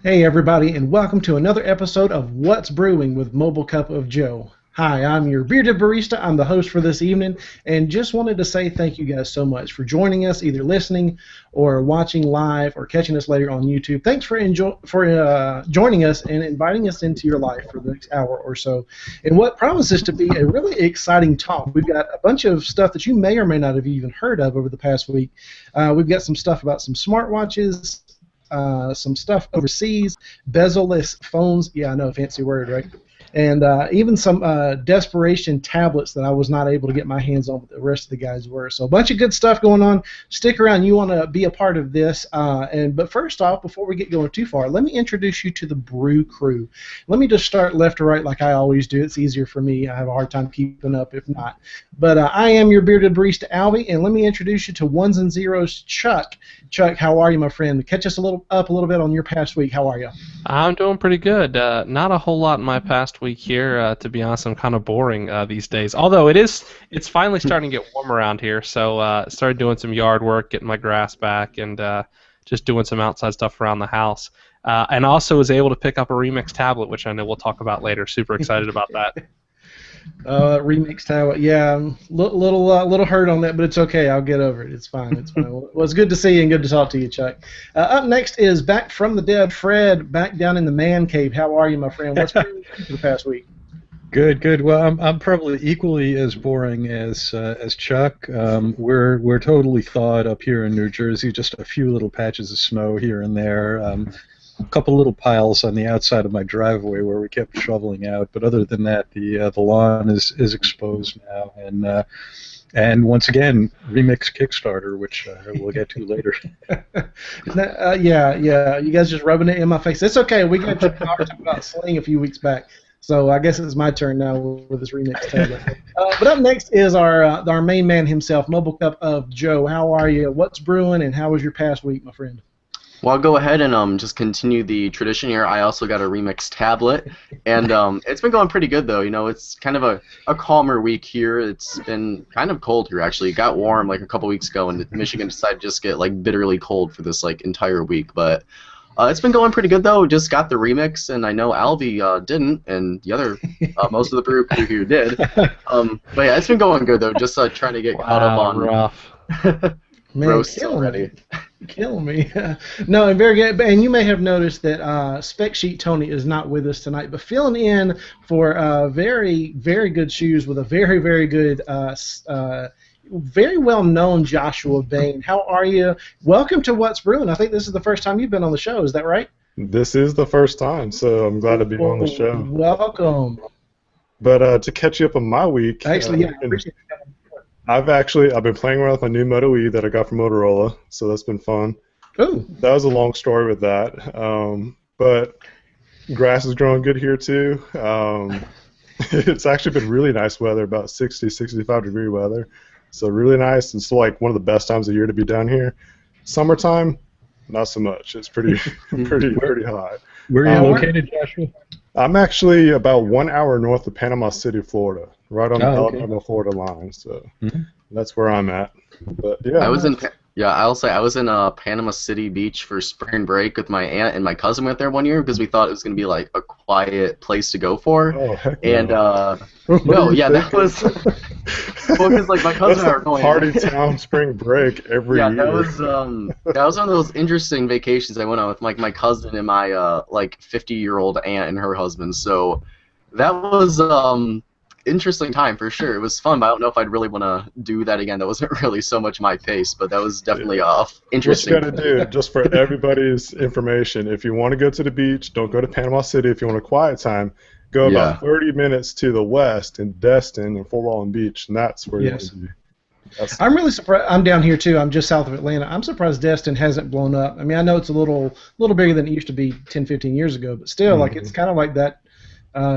Hey everybody, and welcome to another episode of What's Brewing with Mobile Cup of Joe. Hi, I'm your bearded barista. I'm the host for this evening, and just wanted to say thank you guys so much for joining us, either listening or watching live or catching us later on YouTube. Thanks for joining us and inviting us into your life for the next hour or so. And what promises to be a really exciting talk. We've got a bunch of stuff that you may or may not have even heard of over the past week. We've got some stuff about some smartwatches. Some stuff overseas, bezel-less phones. Yeah, I know, fancy word, right? And even some desperation tablets that I was not able to get my hands on, but the rest of the guys were. So a bunch of good stuff going on. Stick around. You want to be a part of this. But first off, before we get going too far, let me introduce you to the Brew Crew. Let me just start left to right like I always do. It's easier for me. I have a hard time keeping up if not. But I am your bearded barista, Alvie, and let me introduce you to Ones and Zeros, Chuck. Chuck, how are you, my friend? Catch us a little bit on your past week. How are you? I'm doing pretty good. Not a whole lot in my past week here. To be honest, I'm kind of boring these days. Although it's finally starting to get warm around here, so started doing some yard work, getting my grass back, and just doing some outside stuff around the house. And also was able to pick up a Remix tablet, which I know we'll talk about later. Super excited about that. Remix tablet, yeah, little hurt on that, but it's okay. I'll get over it. It's fine. It's fine. Well, it's good to see you and good to talk to you, Chuck. Up next is back from the dead, Fred, back down in the man cave. How are you, my friend? What's been going on for the past week? Good. Well, I'm probably equally as boring as Chuck. We're totally thawed up here in New Jersey. Just a few little patches of snow here and there. A couple little piles on the outside of my driveway where we kept shoveling out, but other than that, the lawn is exposed now, and once again, Remix Kickstarter, which we'll get to later. Yeah, you guys just rubbing it in my face. It's okay. We got to talk about Sling a few weeks back, so I guess it's my turn now with this Remix tablet. But up next is our main man himself, Mobile Cup of Joe. How are you? What's brewing, and how was your past week, my friend? Well, I'll go ahead and just continue the tradition here. I also got a Remix tablet, and it's been going pretty good, though. You know, it's kind of a calmer week here. It's been kind of cold here, actually. It got warm like a couple weeks ago, and Michigan decided to just get like bitterly cold for this like entire week. But it's been going pretty good, though. Just got the Remix, and I know Alvie didn't, and the other most of the brew crew here did. But yeah, it's been going good, though. Just trying to get caught up on rough. Man, roasts already. Kill me. No, and very good. And you may have noticed that Spec Sheet Tony is not with us tonight, but filling in for very, very good shoes with a very, very good, very well-known Joshua Bane. How are you? Welcome to What's Brewing. I think this is the first time you've been on the show. Is that right? This is the first time, so I'm glad to be on the show. Welcome. But to catch you up on my week, Actually, yeah, I appreciate it. I've been playing around with my new Moto E that I got from Motorola, so that's been fun. Ooh. That was a long story with that, but grass is growing good here too. It's actually been really nice weather, about 60, 65-degree weather, so really nice. It's like one of the best times of year to be down here. Summertime, not so much. It's pretty hot. Where are you located, Joshua? I'm actually about 1 hour north of Panama City, Florida, right on the Alabama-Florida line. So that's where I'm at. But yeah, I'll say I was in Panama City Beach for spring break with my aunt, and my cousin went there one year because we thought it was going to be like a quiet place to go for. Oh, heck and no. That was well, because like my cousin and I were going party town spring break every year. Yeah, that was one of those interesting vacations I went on with like my cousin and my like 50-year-old aunt and her husband. So that was interesting time for sure. It was fun, but I don't know if I'd really want to do that again. That wasn't really so much my pace, but that was definitely interesting. What you got to do, just for everybody's information, if you want to go to the beach, don't go to Panama City. If you want a quiet time, go about 30 minutes to the west in Destin and Fort Walton Beach, and that's where you want to be. I'm really surprised. I'm down here too. I'm just south of Atlanta. I'm surprised Destin hasn't blown up. I mean, I know it's a little bigger than it used to be 10, 15 years ago, but still, like it's kind of like that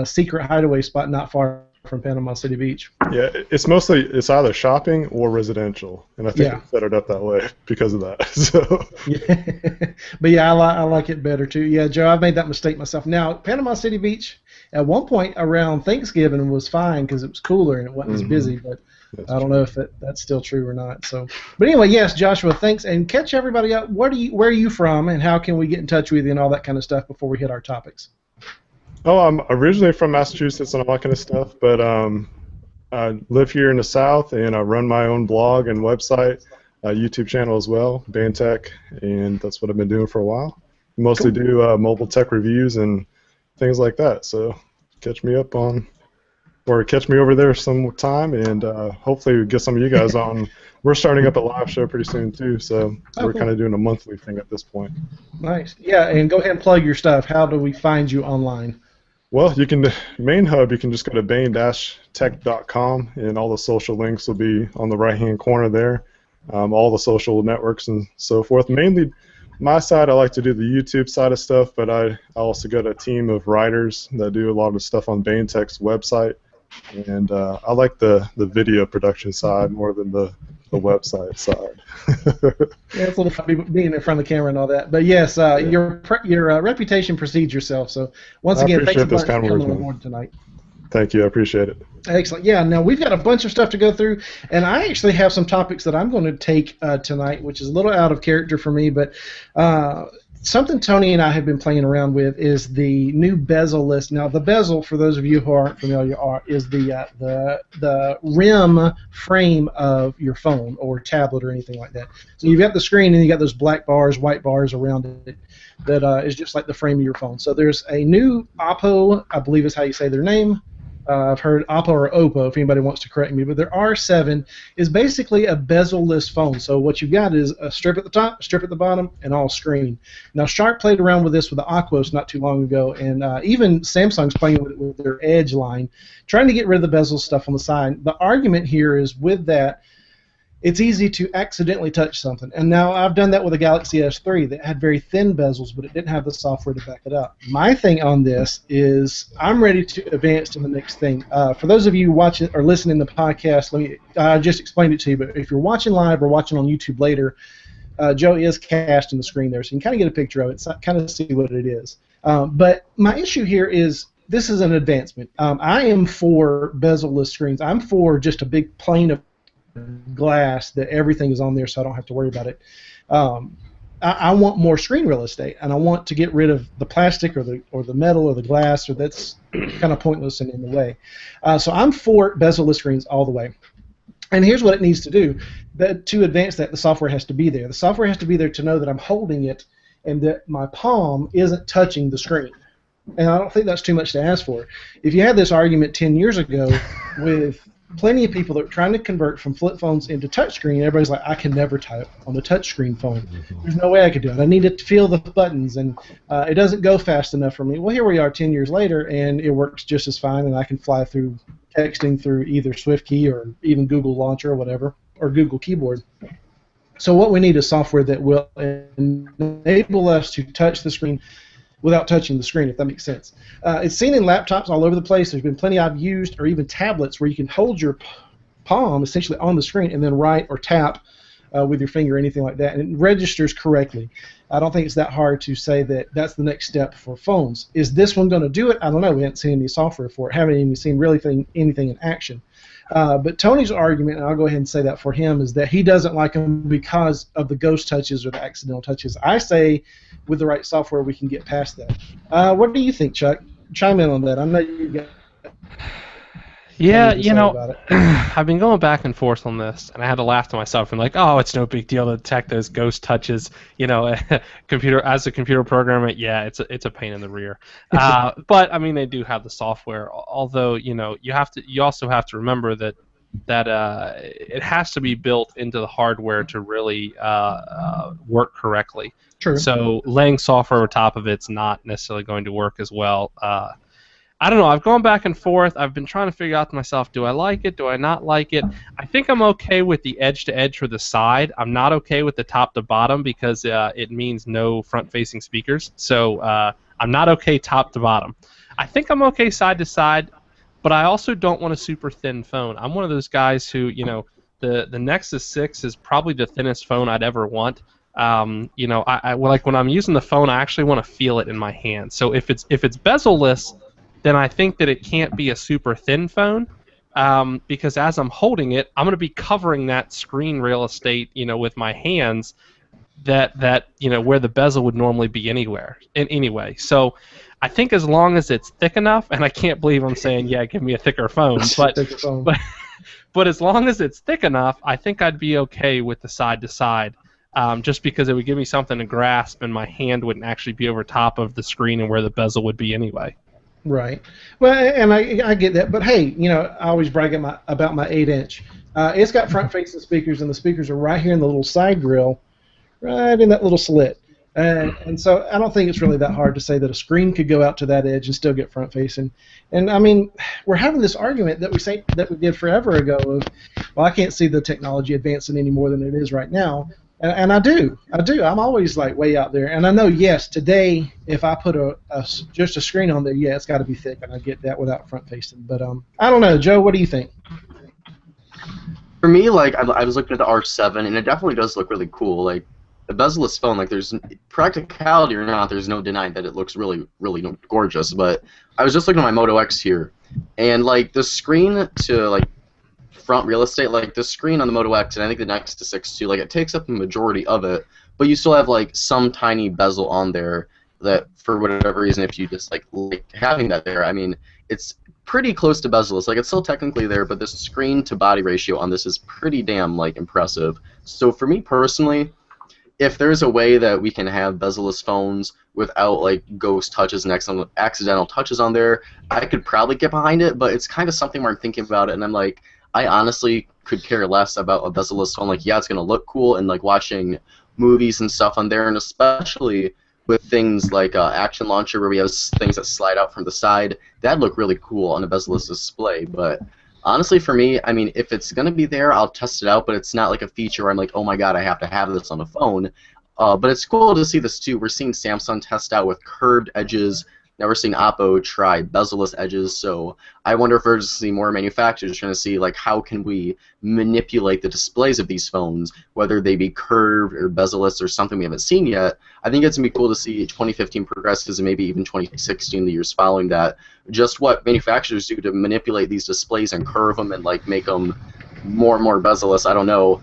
secret hideaway spot not far from Panama City Beach. Yeah, it's either shopping or residential, and I think it's set it up that way because of that. So. Yeah. But yeah, I like it better too. Yeah, Joe, I've made that mistake myself. Now, Panama City Beach, at one point around Thanksgiving was fine because it was cooler and it wasn't as busy, but I don't know if that's still true or not. So, but anyway, yes, Joshua, thanks, and catch everybody up. Where are you from, and how can we get in touch with you and all that kind of stuff before we hit our topics? Oh, I'm originally from Massachusetts and all that kind of stuff, but I live here in the South, and I run my own blog and website, YouTube channel as well, Bane Tech, and that's what I've been doing for a while. Mostly do mobile tech reviews and things like that. So catch me up on. Or catch me over there sometime, and hopefully we get some of you guys on. We're starting up a live show pretty soon too, so we're kind of doing a monthly thing at this point. Nice. Yeah, and go ahead and plug your stuff. How do we find you online? Well, you can main hub. You can just go to bane-tech.com, and all the social links will be on the right-hand corner there. All the social networks and so forth. Mainly, my side, I like to do the YouTube side of stuff, but I also got a team of writers that do a lot of the stuff on Bane Tech's website. And I like the video production side more than the website side. Yeah, it's a little fun being in front of the camera and all that. But yes, your reputation precedes yourself. So once again, thanks a bunch for coming on board tonight. Thank you. I appreciate it. Excellent. Yeah, now we've got a bunch of stuff to go through, and I actually have some topics that I'm going to take tonight, which is a little out of character for me, but something Tony and I have been playing around with is the new bezel-less. Now, the bezel, for those of you who aren't familiar, is the rim frame of your phone or tablet or anything like that. So you've got the screen, and you got those black bars, white bars around it that is just like the frame of your phone. So there's a new Oppo, I believe is how you say their name. I've heard Oppo or Oppo, if anybody wants to correct me, but their R7 is basically a bezel-less phone. So what you've got is a strip at the top, strip at the bottom, and all screen. Now, Sharp played around with this with the Aquos not too long ago, and even Samsung's playing with it with their Edge line, trying to get rid of the bezel stuff on the side. The argument here is with that, it's easy to accidentally touch something. And now I've done that with a Galaxy S3 that had very thin bezels, but it didn't have the software to back it up. My thing on this is I'm ready to advance to the next thing. For those of you watching or listening to the podcast, I just explained it to you, but if you're watching live or watching on YouTube later, Joe is casting the screen there, so you can kind of get a picture of it, so kind of see what it is. But my issue here is this is an advancement. I am for bezel-less screens. I'm for just a big plane of glass that everything is on there, so I don't have to worry about it. I want more screen real estate, and I want to get rid of the plastic or the metal or the glass, or that's kind of pointless and in the way. So I'm for bezel-less screens all the way. And here's what it needs to do. To advance that, the software has to be there. The software has to be there to know that I'm holding it and that my palm isn't touching the screen. And I don't think that's too much to ask for. If you had this argument 10 years ago with plenty of people that were trying to convert from flip phones into touchscreen, everybody's like, I can never type on the touchscreen phone. There's no way I could do it. I need to feel the buttons, and it doesn't go fast enough for me. Well, here we are 10 years later, and it works just as fine, and I can fly through texting through either SwiftKey or even Google Launcher or whatever, or Google Keyboard. So what we need is software that will enable us to touch the screen without touching the screen, if that makes sense. It's seen in laptops all over the place. There's been plenty I've used, or even tablets, where you can hold your palm essentially on the screen and then write or tap with your finger or anything like that, and it registers correctly. I don't think it's that hard to say that that's the next step for phones. Is this one going to do it? I don't know. We haven't seen any software for it. Haven't even seen really anything in action. But Tony's argument, and I'll go ahead and say that for him, is that he doesn't like them because of the ghost touches or the accidental touches. I say with the right software we can get past that. What do you think, Chuck? Chime in on that. I know you got. Yeah, I've been going back and forth on this, and I had to laugh to myself and like, oh, it's no big deal to detect those ghost touches. As a computer programmer, yeah, it's a pain in the rear. But I mean, they do have the software. Although, you also have to remember that it has to be built into the hardware to really work correctly. True. So laying software on top of it's not necessarily going to work as well. I don't know. I've gone back and forth. I've been trying to figure out to myself, do I like it? Do I not like it? I think I'm okay with the edge-to-edge for the side. I'm not okay with the top-to-bottom because it means no front-facing speakers. So I'm not okay top-to-bottom. I think I'm okay side-to-side, but I also don't want a super thin phone. I'm one of those guys who, the Nexus 6 is probably the thinnest phone I'd ever want. I like when I'm using the phone, I actually want to feel it in my hand. So if it's bezel-less, then I think that it can't be a super thin phone. because as I'm holding it, I'm going to be covering that screen real estate, with my hands. That where the bezel would normally be anyway. So I think as long as it's thick enough, and I can't believe I'm saying, yeah, give me a thicker phone, but as long as it's thick enough, I think I'd be okay with the side to side, just because it would give me something to grasp, and my hand wouldn't actually be over top of the screen and where the bezel would be anyway. Right. Well, and I get that, but hey, I always brag about my 8-inch. It's got front-facing speakers, and the speakers are right here in the little side grill, right in that little slit. And so I don't think it's really that hard to say that a screen could go out to that edge and still get front-facing. And I mean, we're having this argument that we did forever ago of, well, I can't see the technology advancing any more than it is right now. And I do. I'm always like way out there. And I know, yes, today if I put just a screen on there, yeah, it's got to be thick, and I get that without front-facing. But I don't know, Joe. What do you think? For me, like I was looking at the R7, and it definitely does look really cool. Like the bezel-less phone, like there's practicality or not, there's no denying that it looks really, really gorgeous. But I was just looking at my Moto X here, and like the screen to like front real estate, like the screen on the Moto X, and I think the Nexus 6 too, like it takes up the majority of it, but you still have like some tiny bezel on there that for whatever reason, if you just like having that there, I mean, it's pretty close to bezel-less. Like it's still technically there, but the screen to body ratio on this is pretty damn like impressive. So for me personally, if there's a way that we can have bezel-less phones without like ghost touches and accidental touches on there, I could probably get behind it, but it's kind of something where I'm thinking about it, and I'm like, I honestly could care less about a bezel-less phone. Like, yeah, it's going to look cool, and like watching movies and stuff on there, and especially with things like Action Launcher where we have things that slide out from the side, that'd look really cool on a bezel-less display. But honestly, for me, I mean, if it's going to be there, I'll test it out, but it's not like a feature where I'm like, oh my god, I have to have this on the phone. But it's cool to see this too. We're seeing Samsung test out with curved edges. Now we're seeing Oppo try bezel-less edges, so I wonder if we're just seeing more manufacturers trying to see like how can we manipulate the displays of these phones, whether they be curved or bezel-less or something we haven't seen yet. I think it's going to be cool to see 2015 progresses and maybe even 2016, the years following that, just what manufacturers do to manipulate these displays and curve them and like make them more and more bezel-less. I don't know,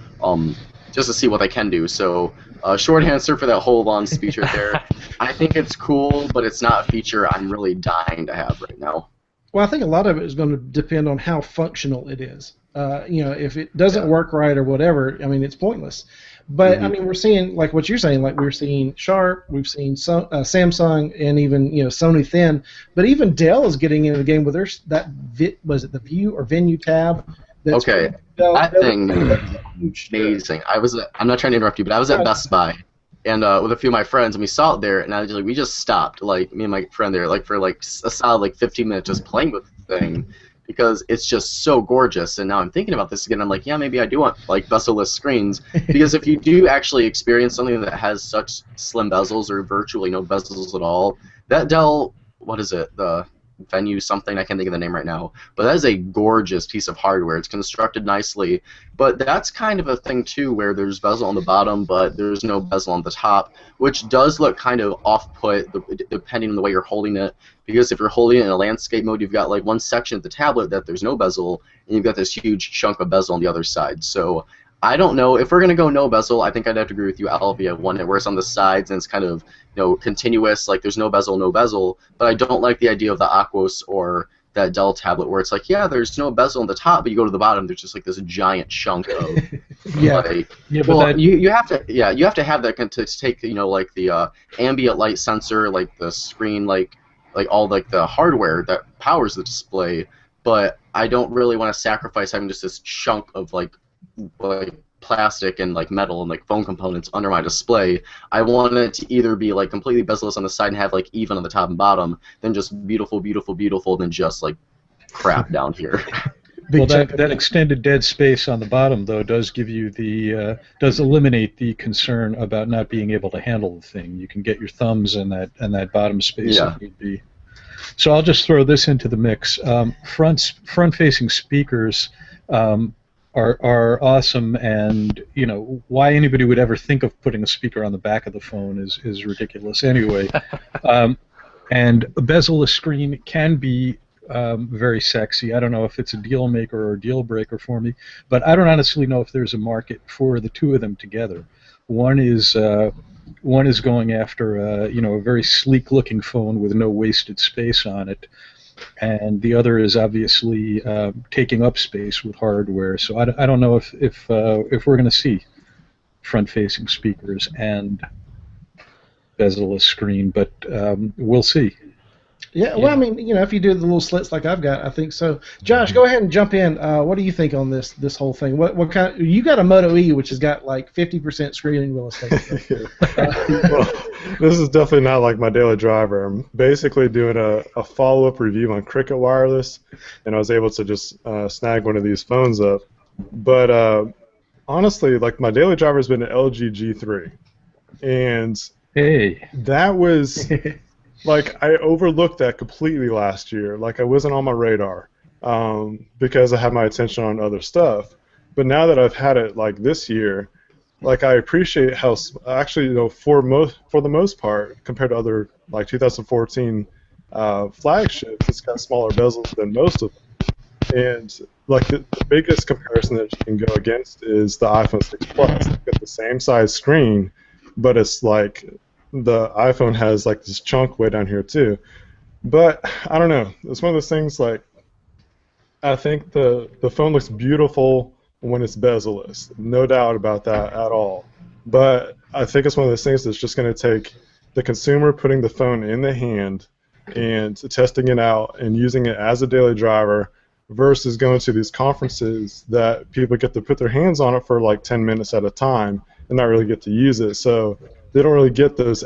just to see what they can do. So short answer for that whole long speech right there. I think it's cool, but it's not a feature I'm really dying to have right now. Well, I think a lot of it is going to depend on how functional it is. If it doesn't work right or whatever, I mean, it's pointless. But I mean, we're seeing like what you're saying. Like we're seeing Sharp, we've seen Samsung, and even Sony Thin. But even Dell is getting into the game with was it the View or Venue tab? That's okay, that thing is amazing. I'm not trying to interrupt you, but I was at Best Buy, and with a few of my friends, and we saw it there, and we just stopped, like me and my friend there, like for like a solid like 15 minutes just playing with the thing, because it's just so gorgeous. And now I'm thinking about this again. I'm like, yeah, maybe I do want like bezel-less screens, because if you do actually experience something that has such slim bezels or virtually no bezels at all, that Dell, what is it, the Venue something, I can't think of the name right now, but that is a gorgeous piece of hardware. It's constructed nicely, but that's kind of a thing too where there's bezel on the bottom but there's no bezel on the top, which does look kind of off-put depending on the way you're holding it, because if you're holding it in a landscape mode, you've got like one section of the tablet that there's no bezel, and you've got this huge chunk of bezel on the other side. So I don't know. If we're going to go no bezel, I think I'd have to agree with you, Alvie, one where it's on the sides and it's kind of continuous, like there's no bezel, but I don't like the idea of the Aquos or that Dell tablet where it's like, yeah, there's no bezel on the top, but you go to the bottom, there's just like this giant chunk of you have to have that to take like the ambient light sensor, like the screen, like all like the hardware that powers the display, but I don't really want to sacrifice having just this chunk of like plastic and like metal and like phone components under my display. I want it to either be like completely bezel-less on the side and have like even on the top and bottom, than just beautiful, than just like crap down here. Well, that extended dead space on the bottom though does give you does eliminate the concern about not being able to handle the thing. You can get your thumbs in that bottom space if need be. So I'll just throw this into the mix. Front-facing speakers are awesome, and why anybody would ever think of putting a speaker on the back of the phone is ridiculous anyway. And a bezel-less screen can be very sexy. I don't know if it's a deal maker or a deal breaker for me, but I don't honestly know if there's a market for the two of them together. One is going after a very sleek looking phone with no wasted space on it, and the other is obviously taking up space with hardware. So I don't know if we're going to see front-facing speakers and bezel-less screen, but we'll see. Yeah, well, I mean, if you do the little slits like I've got, I think so. Josh, go ahead and jump in. What do you think on this whole thing? What kind? You got a Moto E, which has got like 50% screen real estate. Well, this is definitely not like my daily driver. I'm basically doing a follow-up review on Cricket Wireless, and I was able to just snag one of these phones up. But honestly, like my daily driver has been an LG G3, and that was. Like, I overlooked that completely last year. Like, I wasn't on my radar because I had my attention on other stuff. But now that I've had it, like, this year, like, I appreciate how, actually, for the most part, compared to other, like, 2014 flagships, it's got smaller bezels than most of them. And, like, the biggest comparison that you can go against is the iPhone 6 Plus. It's got the same size screen, but it's, like... the iPhone has like this chunk way down here too, but I don't know. It's one of those things like I think the phone looks beautiful when it's bezel-less, no doubt about that at all. But I think it's one of those things that's just going to take the consumer putting the phone in the hand and testing it out and using it as a daily driver versus going to these conferences that people get to put their hands on it for like 10 minutes at a time and not really get to use it. So they don't really get those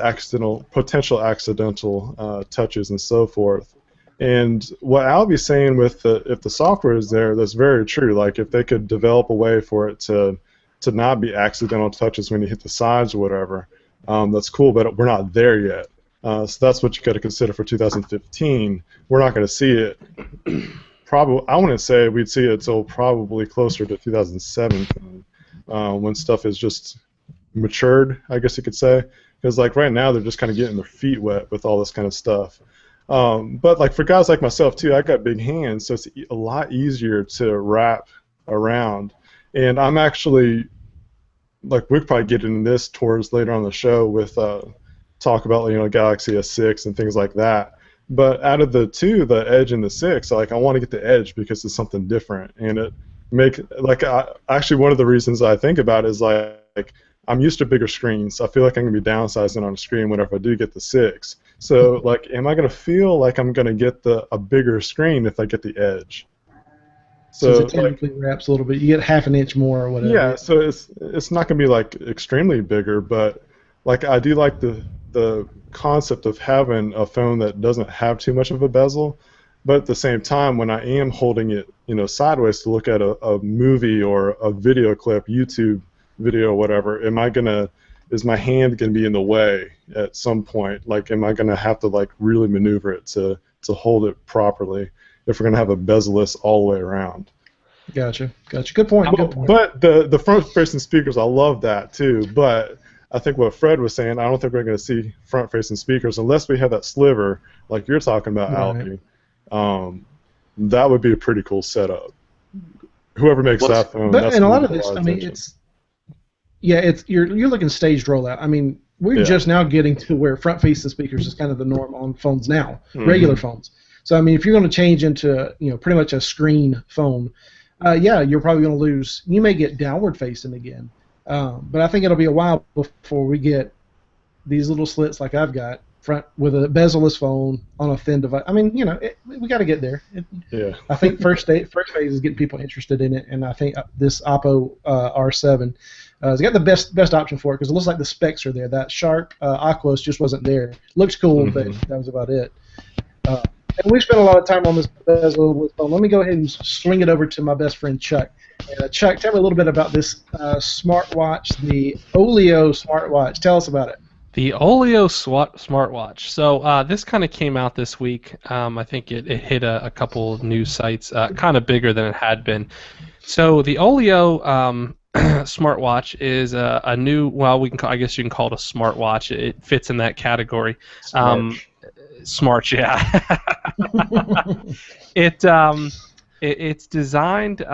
potential accidental touches and so forth. And what Alvie's saying with if the software is there, that's very true. Like if they could develop a way for it to not be accidental touches when you hit the sides or whatever, that's cool. But we're not there yet. So that's what you got to consider for 2015. We're not going to see it. Probably, I wouldn't say we'd see it until probably closer to 2017 when stuff is just matured, I guess you could say, because like right now they're just kind of getting their feet wet with all this kind of stuff. But like for guys like myself too, I got big hands, so it's a lot easier to wrap around. And I'm actually like we'll probably get into this towards later on the show with talk about Galaxy S6 and things like that. But out of the two, the Edge and the 6, like I want to get the Edge because it's something different, and it actually one of the reasons I think about it is like I'm used to bigger screens. I feel like I'm going to be downsizing on a screen whenever I do get the 6. So, like, am I going to feel like I'm going to get a bigger screen if I get the Edge? So it technically wraps a little bit. You get half an inch more or whatever. Yeah, so it's not going to be, like, extremely bigger, but, like, I do like the concept of having a phone that doesn't have too much of a bezel, but at the same time, when I am holding it, sideways to look at a movie or a video clip, YouTube video or whatever, is my hand going to be in the way at some point? Like, am I going to have to like really maneuver it to hold it properly if we're going to have a bezel-less all the way around? Gotcha. Good point. But the front-facing speakers, I love that too. But I think what Fred was saying, I don't think we're going to see front-facing speakers unless we have that sliver like you're talking about, right. Alfie. That would be a pretty cool setup. Whoever makes that phone, but that's and a lot of this, I mean, you're looking staged rollout. I mean, we're just now getting to where front-facing speakers is kind of the norm on phones now, regular phones. So I mean, if you're going to change into pretty much a screen phone, you're probably going to lose. You may get downward-facing again, but I think it'll be a while before we get these little slits like I've got front with a bezel-less phone on a thin device. I mean, we got to get there. I think first phase is getting people interested in it, and I think this Oppo R7 has got the best option for it because it looks like the specs are there. That sharp Aquos just wasn't there. Looks cool, but that was about it. And we spent a lot of time on this bezel-less phone. Let me go ahead and swing it over to my best friend Chuck. Chuck, tell me a little bit about this smartwatch, the Oleo smartwatch. Tell us about it. The Oleo smartwatch. So this kind of came out this week. I think it hit a couple news sites, kind of bigger than it had been. So the Oleo smartwatch is a new. Well, I guess you can call it a smartwatch. It fits in that category. Smart, yeah. It's designed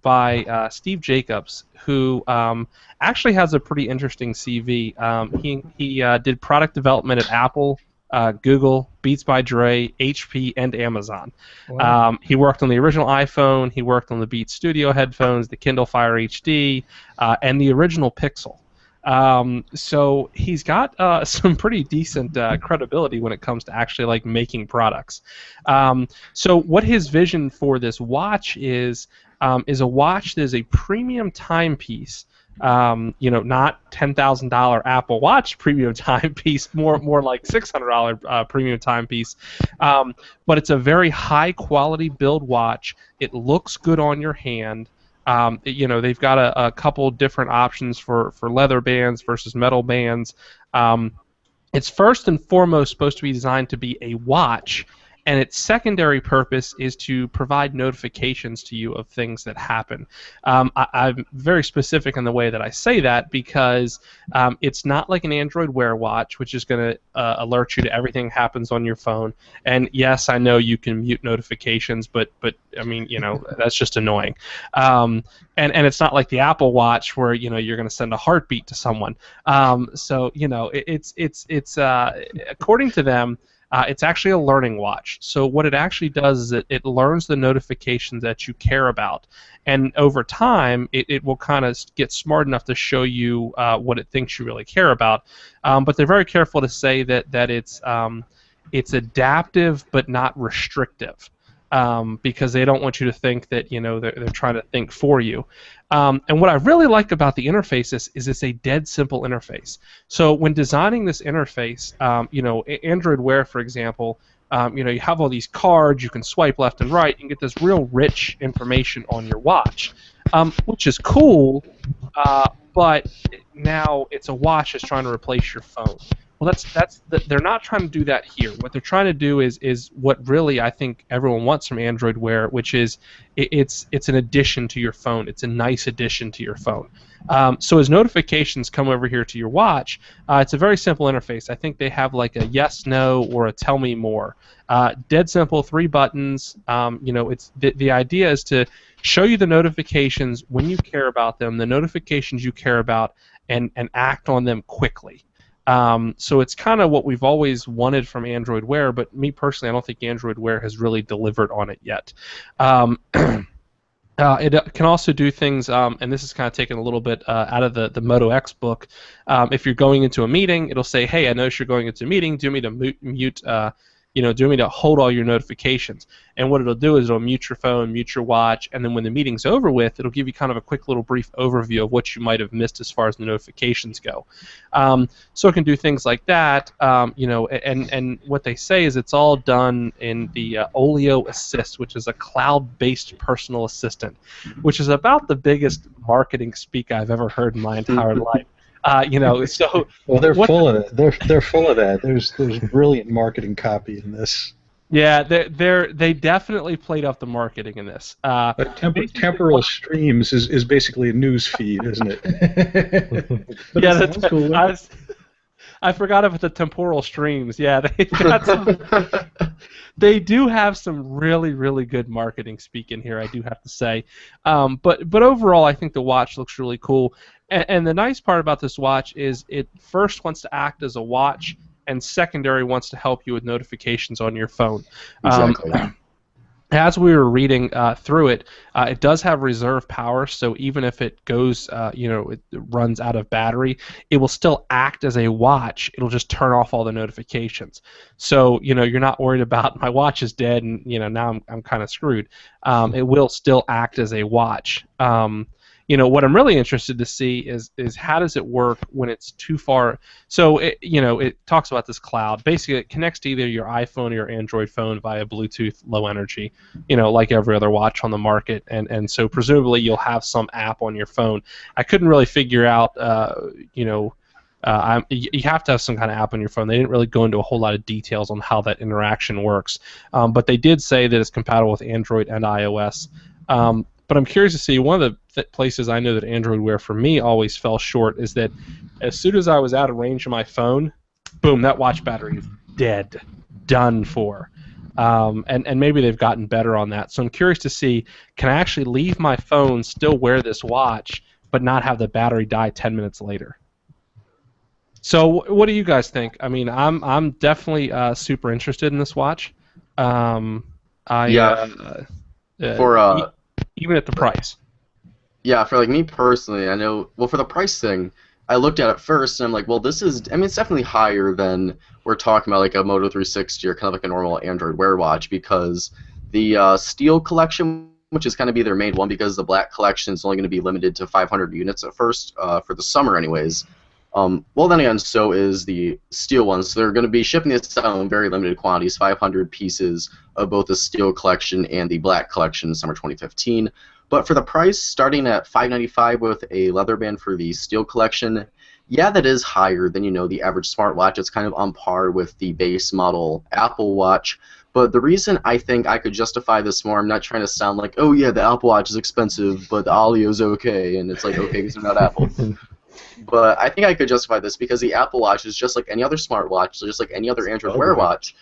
by Steve Jacobs, who actually has a pretty interesting CV. He did product development at Apple, Google, Beats by Dre, HP, and Amazon. Wow. He worked on the original iPhone. He worked on the Beats Studio headphones, the Kindle Fire HD, and the original Pixel. So he's got some pretty decent credibility when it comes to actually like making products. So what his vision for this watch is a watch that is a premium timepiece. Not $10,000 Apple Watch premium timepiece, more like $600 premium timepiece. But it's a very high quality build watch. It looks good on your hand. They've got a couple different options for leather bands versus metal bands. It's first and foremost supposed to be designed to be a watch, and its secondary purpose is to provide notifications to you of things that happen. I'm very specific in the way that I say that because it's not like an Android Wear watch, which is going to alert you to everything that happens on your phone. And yes, I know you can mute notifications, but I mean, that's just annoying. And it's not like the Apple Watch where you're going to send a heartbeat to someone. It's according to them. It's actually a learning watch. So what it actually does is it learns the notifications that you care about, and over time it will kind of get smart enough to show you what it thinks you really care about. But they're very careful to say that it's adaptive but not restrictive. Because they don't want you to think that they're trying to think for you. And what I really like about the interface is it's a dead simple interface. So when designing this interface, Android Wear, for example, you have all these cards, you can swipe left and right, and get this real rich information on your watch, which is cool, but now it's a watch that's trying to replace your phone. Well, they're not trying to do that here. What they're trying to do is what really I think everyone wants from Android Wear, which is it's an addition to your phone. It's a nice addition to your phone. So as notifications come over here to your watch, it's a very simple interface. I think they have like a yes, no, or a tell me more. Dead simple, 3 buttons. It's the idea is to show you the notifications when you care about them, the notifications you care about, and act on them quickly. So it's kind of what we've always wanted from Android Wear, but me personally, I don't think Android Wear has really delivered on it yet. It can also do things, and this is kind of taken a little bit out of the Moto X book. If you're going into a meeting, it'll say, hey, I noticed you're going into a meeting. Do you want me to mute do you want me to hold all your notifications? And what it'll do is it'll mute your phone, mute your watch, and then when the meeting's over with, it'll give you kind of a quick little brief overview of what you might have missed as far as the notifications go. So it can do things like that, and what they say is it's all done in the Olio Assist, which is a cloud-based personal assistant, which is about the biggest marketing speak I've ever heard in my entire life. So well, they're full of it. They're full of that. There's brilliant marketing copy in this. Yeah, they definitely played up the marketing in this. Temporal streams is basically a news feed, isn't it? Yeah, that's cool. I forgot about the temporal streams. Yeah, they do have some really, really good marketing speak in here, I do have to say. But overall, I think the watch looks really cool. And the nice part about this watch is it first wants to act as a watch, and secondary wants to help you with notifications on your phone. Exactly. As we were reading through it, it does have reserve power, so even if it goes, it runs out of battery, it will still act as a watch. It'll just turn off all the notifications. So, you're not worried about my watch is dead and, now I'm kind of screwed. It will still act as a watch. What I'm really interested to see is how does it work when it's too far. So it talks about this cloud. Basically, it connects to either your iPhone or your Android phone via Bluetooth Low Energy, like every other watch on the market. And so presumably you'll have some app on your phone. I couldn't really figure out, you have to have some kind of app on your phone. They didn't really go into a whole lot of details on how that interaction works. But they did say that it's compatible with Android and iOS. But I'm curious to see, one of the places I know that Android Wear for me always fell short is that as soon as I was out of range of my phone, boom, that watch battery is dead, done for. and maybe they've gotten better on that. So I'm curious to see, can I actually leave my phone, still wear this watch, but not have the battery die 10 minutes later? So what do you guys think? I mean, I'm definitely super interested in this watch. Yeah. For Even at the price. Yeah, for like me personally, I know. Well, for the price thing, I looked at it first and I'm like, well, this is. I mean, it's definitely higher than we're talking about like a Moto 360 or kind of like a normal Android Wear watch, because the Steel collection, which is kind of be their main one, because the Black collection is only going to be limited to 500 units at first for the summer, anyways. Well, then again, so is the Steel one. So they're going to be shipping this out in very limited quantities, 500 pieces of both the Steel collection and the Black collection, summer 2015. But for the price, starting at $595 with a leather band for the Steel collection, yeah, that is higher than, you know, the average smartwatch. It's kind of on par with the base model Apple Watch. But the reason I think I could justify this more, I'm not trying to sound like, oh yeah, the Apple Watch is expensive, but the Alio's okay, and it's like, okay, because they're not Apple. But I think I could justify this because the Apple Watch is just like any other smartwatch, just like any other Android Wear watch.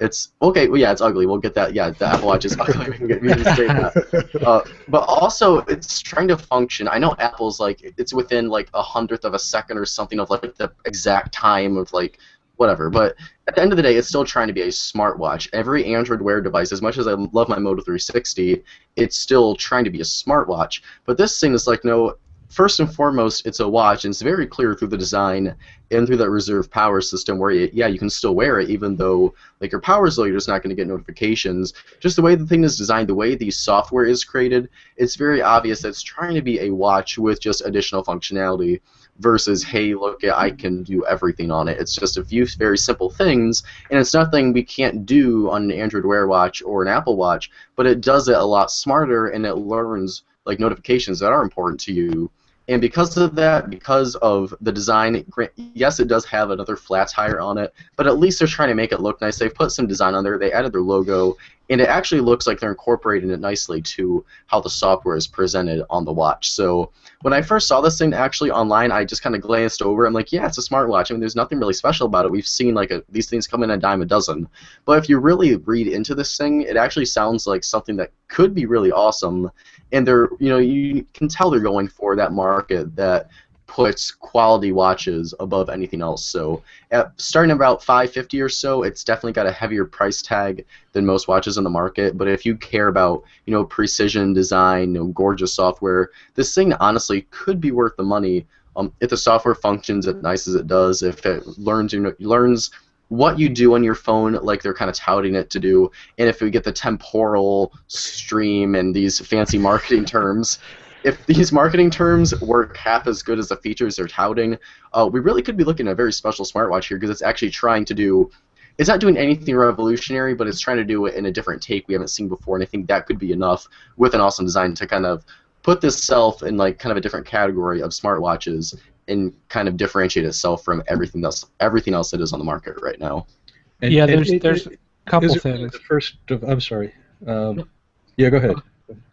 It's okay. Well, yeah, it's ugly. We'll get that. Yeah, the Apple Watch is ugly. We can say that. But also, it's trying to function. I know Apple's like it's within like 100th of a second or something of like the exact time of like whatever. But at the end of the day, it's still trying to be a smartwatch. Every Android Wear device, as much as I love my Moto 360, it's still trying to be a smartwatch. But this thing is like no. First and foremost, it's a watch, and it's very clear through the design and through that reserve power system where, you can still wear it even though like your power's low, you're just not going to get notifications. Just the way the thing is designed, the way the software is created, it's very obvious that it's trying to be a watch with just additional functionality versus, hey, look, I can do everything on it. It's just a few very simple things, and it's nothing we can't do on an Android Wear watch or an Apple Watch, but it does it a lot smarter, and it learns like notifications that are important to you. And because of that, because of the design, yes, it does have another flat tire on it, but at least they're trying to make it look nice. They've put some design on there. They added their logo, and it actually looks like they're incorporating it nicely to how the software is presented on the watch. So when I first saw this thing actually online, I just kind of glanced over. I'm like, yeah, it's a smartwatch. I mean, there's nothing really special about it. We've seen like these things come in a dime a dozen. But if you really read into this thing, it actually sounds like something that could be really awesome. And they're, you can tell they're going for that market that puts quality watches above anything else. So starting about $550 or so, it's definitely got a heavier price tag than most watches on the market. But if you care about, precision design, gorgeous software, this thing honestly could be worth the money if the software functions as nice as it does, if it learns what you do on your phone like they're kind of touting it to do, and if we get the temporal stream and these fancy marketing terms, if these marketing terms work half as good as the features they're touting, we really could be looking at a very special smartwatch here, because it's actually trying to do, it's not doing anything revolutionary, but it's trying to do it in a different take we haven't seen before, and I think that could be enough with an awesome design to kind of put this self in like kind of a different category of smartwatches and kind of differentiate itself from everything else that is on the market right now. And, yeah, there's a couple things. I'm sorry. Yeah, go ahead.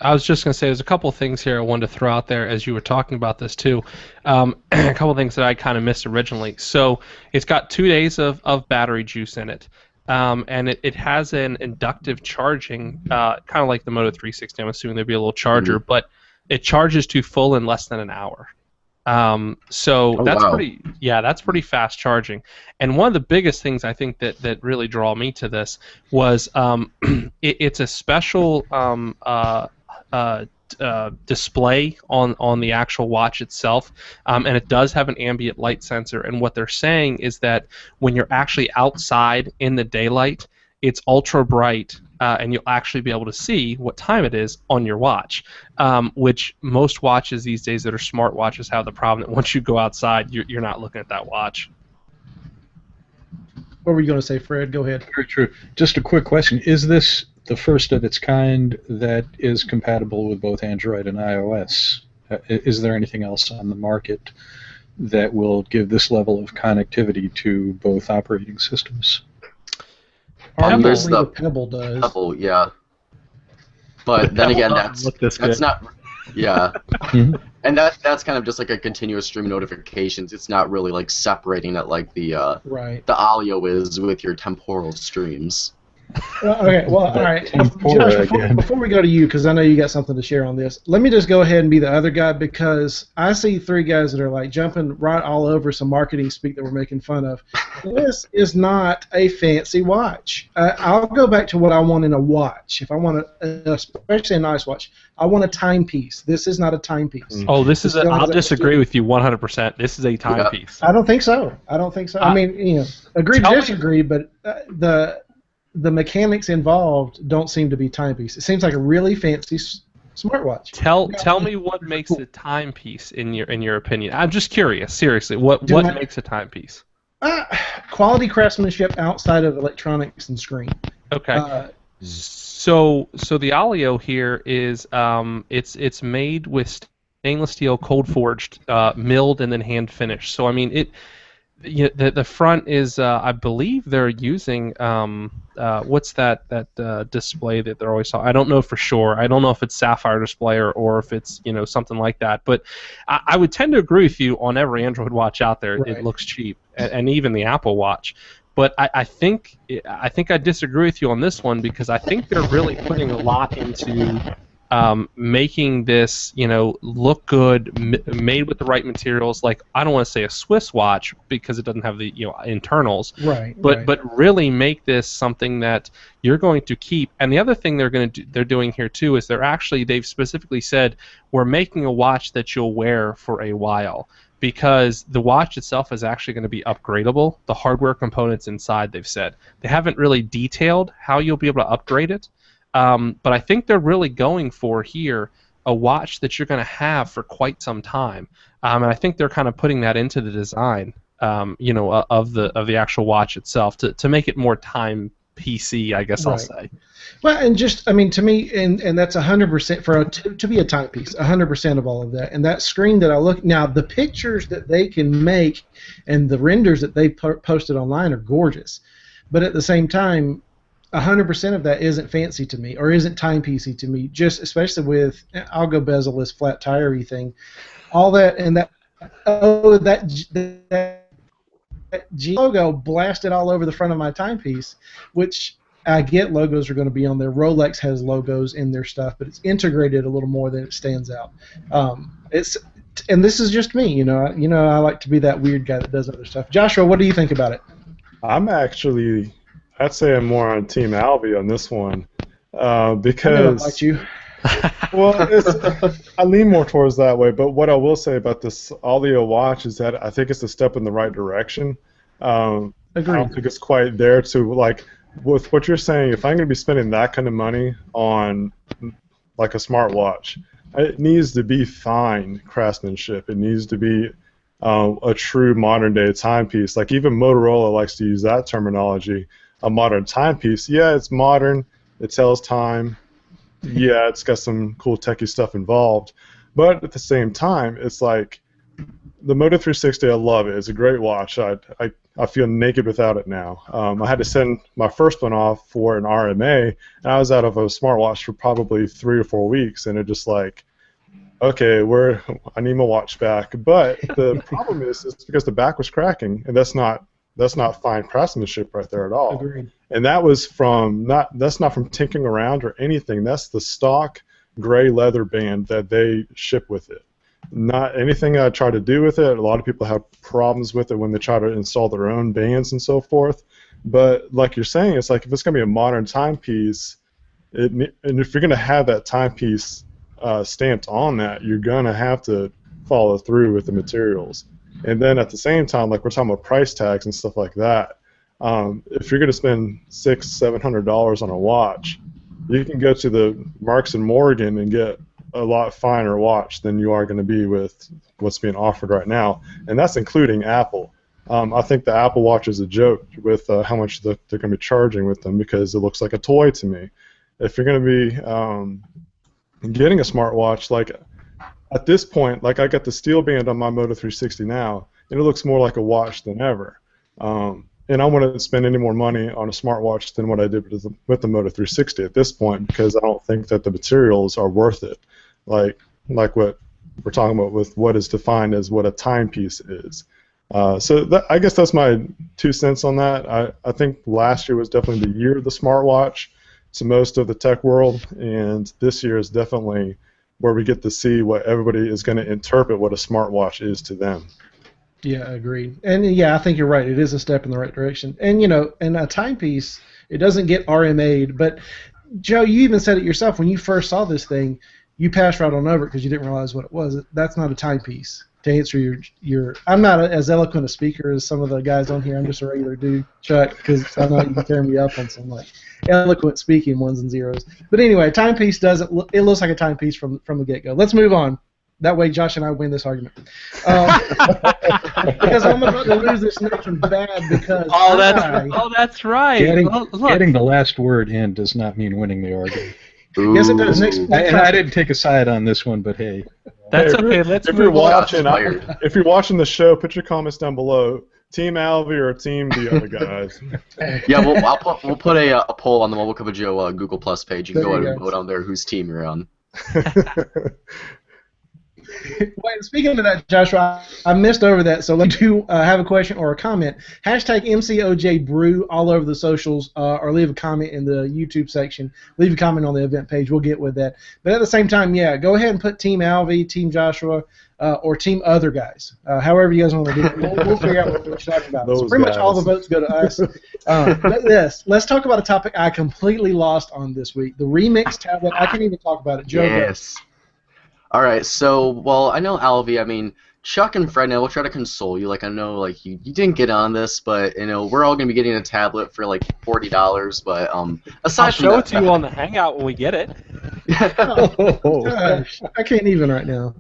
I was just going to say there's a couple things here I wanted to throw out there as you were talking about this too. A couple things that I kind of missed originally. So it's got 2 days of battery juice in it. And it has an inductive charging, kind of like the Moto 360. I'm assuming there'd be a little charger, but it charges to full in less than an hour. So that's pretty fast charging. And one of the biggest things I think that really draw me to this was it's a special display on the actual watch itself, and it does have an ambient light sensor. And what they're saying is that when you're actually outside in the daylight, it's ultra bright, and you'll actually be able to see what time it is on your watch, which most watches these days that are smart watches have the problem that once you go outside, you're not looking at that watch. What were you going to say, Fred? Go ahead. Very true. Just a quick question. Is this the first of its kind that is compatible with both Android and iOS? Is there anything else on the market that will give this level of connectivity to both operating systems? There's the Pebble does. Pebble, yeah. But then again, that's not, yeah. And that's kind of just like a continuous stream of notifications. It's not really like separating it like the Alio is with your temporal streams. Okay, well, all right. Josh, before we go to you, because I know you got something to share on this, let me just go ahead and be the other guy, because I see three guys that are like jumping right all over some marketing speak that we're making fun of. This is not a fancy watch. I'll go back to what I want in a watch. If I want especially a nice watch, I want a timepiece. This is not a timepiece. Oh, I'll disagree with you 100%. This is a timepiece. I don't think so. I mean, agree to disagree, but the mechanics involved don't seem to be timepiece. It seems like a really fancy smartwatch. Tell me what makes a timepiece in your opinion. I'm just curious, seriously. What makes a timepiece? Quality craftsmanship outside of electronics and screen. Okay. So the Alio here is it's made with stainless steel, cold forged, milled, and then hand finished. So I mean the front is I believe they're using what's that display that they're always talking. I don't know for sure. I don't know if it's sapphire display or if it's something like that. But I would tend to agree with you on every Android watch out there. Right. It looks cheap, and even the Apple Watch. But I think I disagree with you on this one, because I think they're really putting a lot into making this, look good, made with the right materials. Like, I don't want to say a Swiss watch because it doesn't have the internals, right? But really make this something that you're going to keep. And the other thing they're doing here too is they've specifically said we're making a watch that you'll wear for a while, because the watch itself is actually going to be upgradable. The hardware components inside, they've said, they haven't really detailed how you'll be able to upgrade it. But I think they're really going for here a watch that you're going to have for quite some time, and I think they're kind of putting that into the design, of the actual watch itself to make it more time PC, I guess. Right. I'll say. Well, and just to me, and that's 100% to be a timepiece, 100% of all of that. And that screen that I look now, the pictures that they can make and the renders that they posted online are gorgeous, but at the same time, 100% of that isn't fancy to me, or isn't timepiecey to me. Just especially with, I'll go bezel-less flat tire-y thing, all that, and that G logo blasted all over the front of my timepiece, which I get logos are going to be on there. Rolex has logos in their stuff, but it's integrated a little more than it stands out. And this is just me, I like to be that weird guy that does other stuff. Joshua, what do you think about it? I'd say I'm more on Team Alvie on this one, because I don't like you. Well, I lean more towards that way. But what I will say about this Alio watch is that I think it's a step in the right direction. I don't think it's quite there to, like, with what you're saying. If I'm going to be spending that kind of money on like a smartwatch, it needs to be fine craftsmanship. It needs to be a true modern day timepiece. Like, even Motorola likes to use that terminology. A modern timepiece, yeah, it's modern, it tells time, yeah, it's got some cool techie stuff involved, but at the same time, it's like the Moto 360, I love it. It's a great watch. I feel naked without it now. I had to send my first one off for an RMA, and I was out of a smartwatch for probably 3 or 4 weeks, and it just like, okay, I need my watch back. But the problem is because the back was cracking, and that's not fine craftsmanship right there at all. Agreed. And that was that's not from tinkering around or anything. That's the stock gray leather band that they ship with it. Not anything I try to do with it. A lot of people have problems with it when they try to install their own bands and so forth. But like you're saying, it's like if it's going to be a modern timepiece, and if you're going to have that timepiece stamped on that, you're going to have to follow through with the materials. And then at the same time, like we're talking about price tags and stuff like that, if you're going to spend $600-700 on a watch, you can go to the Marks and Morgan and get a lot finer watch than you are going to be with what's being offered right now, and that's including Apple. I think the Apple Watch is a joke with how much they're going to be charging with them, because it looks like a toy to me. If you're going to be getting a smartwatch, like at this point, like I got the steel band on my Moto 360 now, and it looks more like a watch than ever. And I wouldn't spend any more money on a smartwatch than what I did with the Moto 360 at this point, because I don't think that the materials are worth it. Like what we're talking about with what is defined as what a timepiece is. I guess that's my 2 cents on that. I think last year was definitely the year of the smartwatch to most of the tech world, and this year is definitely where we get to see what everybody is going to interpret what a smartwatch is to them. Yeah, agreed. And yeah, I think you're right. It is a step in the right direction. And and a timepiece, it doesn't get RMA'd, but Joe, you even said it yourself when you first saw this thing, you passed right on over it because you didn't realize what it was. That's not a timepiece. To answer your I'm not as eloquent a speaker as some of the guys on here. I'm just a regular dude, Chuck, because I know you can tear me up on some like eloquent speaking ones and zeros. But anyway, timepiece doesn't. It looks like a timepiece from the get-go. Let's move on. That way, Josh and I win this argument. Because I'm about to lose this next one bad because that's right. Getting the last word in does not mean winning the argument. Yes, it does. Next, I didn't take a side on this one, but hey. That's okay. If you're watching the show, put your comments down below. Team Alvie or Team the other guys? Yeah, we'll put a poll on the Mobile Cup of Joe Google Plus page. You can go ahead and vote on there whose team you're on. Wait, speaking of that, Joshua, I missed over that, so let's have a question or a comment. Hashtag MCOJBrew all over the socials, or leave a comment in the YouTube section. Leave a comment on the event page. We'll get with that. But at the same time, yeah, go ahead and put Team Alvie, Team Joshua, or Team Other Guys. However you guys want to do it. We'll figure out what we're talking about. So pretty much all the votes go to us. Let's talk about a topic I completely lost on this week, the Remix tablet. I can't even talk about it. Joe, yes. All right, so, well, I know Alvie, I mean, Chuck and Fred, I will try to console you. Like, I know, like, you didn't get on this, but, we're all going to be getting a tablet for, like, $40, but, aside I'll from show that, it to you on the Hangout when we get it. Oh, gosh, I can't even right now.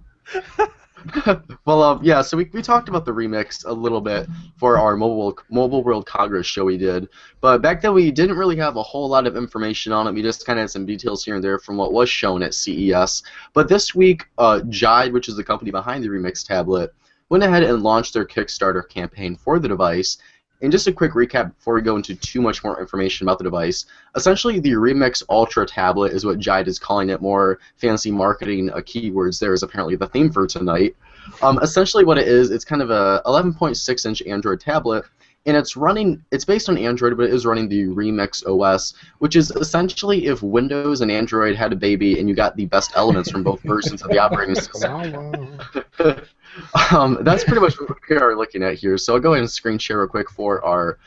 Well, yeah, so we talked about the Remix a little bit for our Mobile World Congress show we did, but back then we didn't really have a whole lot of information on it. We just kind of had some details here and there from what was shown at CES. But this week, Jide, which is the company behind the Remix tablet, went ahead and launched their Kickstarter campaign for the device. And just a quick recap before we go into too much more information about the device. Essentially, the Remix Ultra tablet is what Jide is calling it. More fancy marketing keywords there is apparently the theme for tonight. Essentially what it is, it's kind of a 11.6-inch Android tablet, and it's based on Android, but it is running the Remix OS, which is essentially if Windows and Android had a baby and you got the best elements from both versions of the operating system. That's pretty much what we are looking at here. So I'll go ahead and screen share real quick for our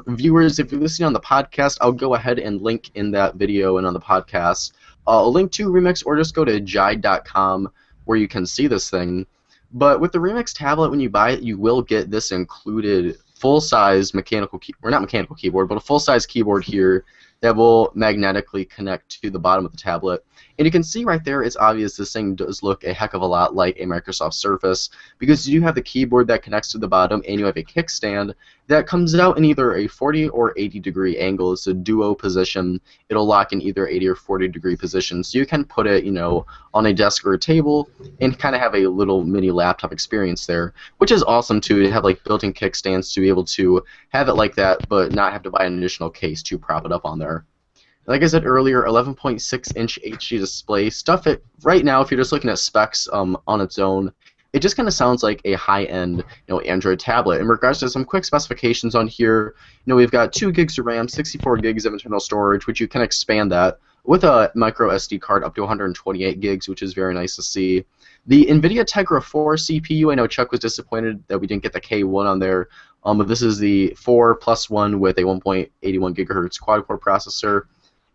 viewers. If you're listening on the podcast, I'll go ahead and link in that video and on the podcast a link to Remix, or just go to jide.com where you can see this thing. But with the Remix tablet, when you buy it, you will get this included full-size not mechanical keyboard, but a full-size keyboard here that will magnetically connect to the bottom of the tablet. And you can see right there, it's obvious this thing does look a heck of a lot like a Microsoft Surface, because you do have the keyboard that connects to the bottom, and you have a kickstand that comes out in either a 40 or 80 degree angle. It's a duo position. It'll lock in either 80 or 40 degree position, so you can put it, on a desk or a table and kind of have a little mini laptop experience there, which is awesome too, to have like built-in kickstands to be able to have it like that, but not have to buy an additional case to prop it up on there. Like I said earlier, 11.6-inch HD display. Stuff it right now, if you're just looking at specs on its own, it just kind of sounds like a high-end, Android tablet. In regards to some quick specifications on here, we've got 2 gigs of RAM, 64 gigs of internal storage, which you can expand that with a micro SD card up to 128 gigs, which is very nice to see. The NVIDIA Tegra 4 CPU, I know Chuck was disappointed that we didn't get the K1 on there, but this is the 4+1 with a 1.81 gigahertz quad-core processor.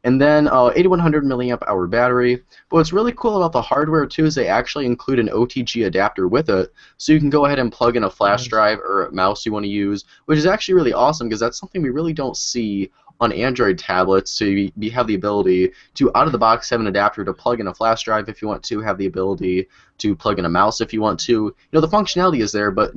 And then 8100 milliamp hour battery. But what's really cool about the hardware too is they actually include an OTG adapter with it, so you can go ahead and plug in a flash drive or a mouse you want to use, which is actually really awesome because that's something we really don't see on Android tablets. So you have the ability to out of the box have an adapter to plug in a flash drive if you want to, have the ability to plug in a mouse if you want to. The functionality is there, but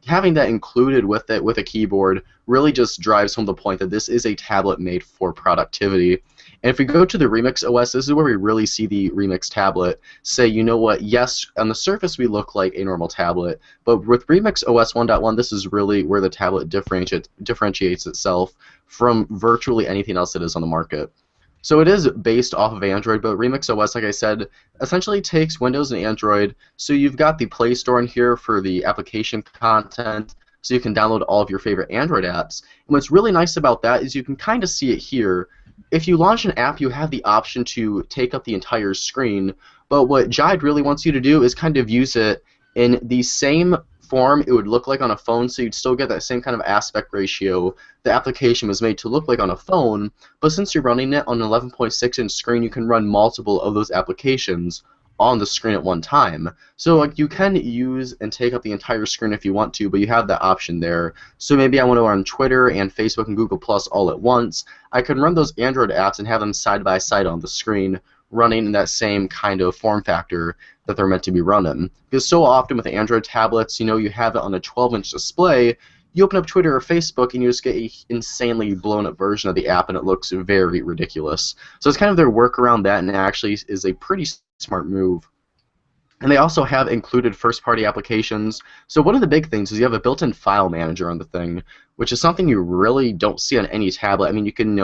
having that included with it with a keyboard really just drives home the point that this is a tablet made for productivity. And if we go to the Remix OS, this is where we really see the Remix tablet say, yes, on the surface we look like a normal tablet, but with Remix OS 1.1, this is really where the tablet differentiates itself from virtually anything else that is on the market. So it is based off of Android, but Remix OS, like I said, essentially takes Windows and Android. So you've got the Play Store in here for the application content, so you can download all of your favorite Android apps. And what's really nice about that is you can kind of see it here. If you launch an app, you have the option to take up the entire screen, but what Jide really wants you to do is kind of use it in the same form it would look like on a phone, so you'd still get that same kind of aspect ratio the application was made to look like on a phone, but since you're running it on an 11.6-inch screen, you can run multiple of those applications on the screen at one time. So like you can use and take up the entire screen if you want to, but you have that option there. So maybe I want to run Twitter and Facebook and Google Plus all at once. I can run those Android apps and have them side by side on the screen, running in that same kind of form factor that they're meant to be running. Because so often with Android tablets, you have it on a 12-inch display, you open up Twitter or Facebook and you just get an insanely blown up version of the app and it looks very ridiculous. So it's kind of their work around that, and it actually is a pretty smart move. And they also have included first-party applications. So one of the big things is you have a built-in file manager on the thing, which is something you really don't see on any tablet. I mean, you can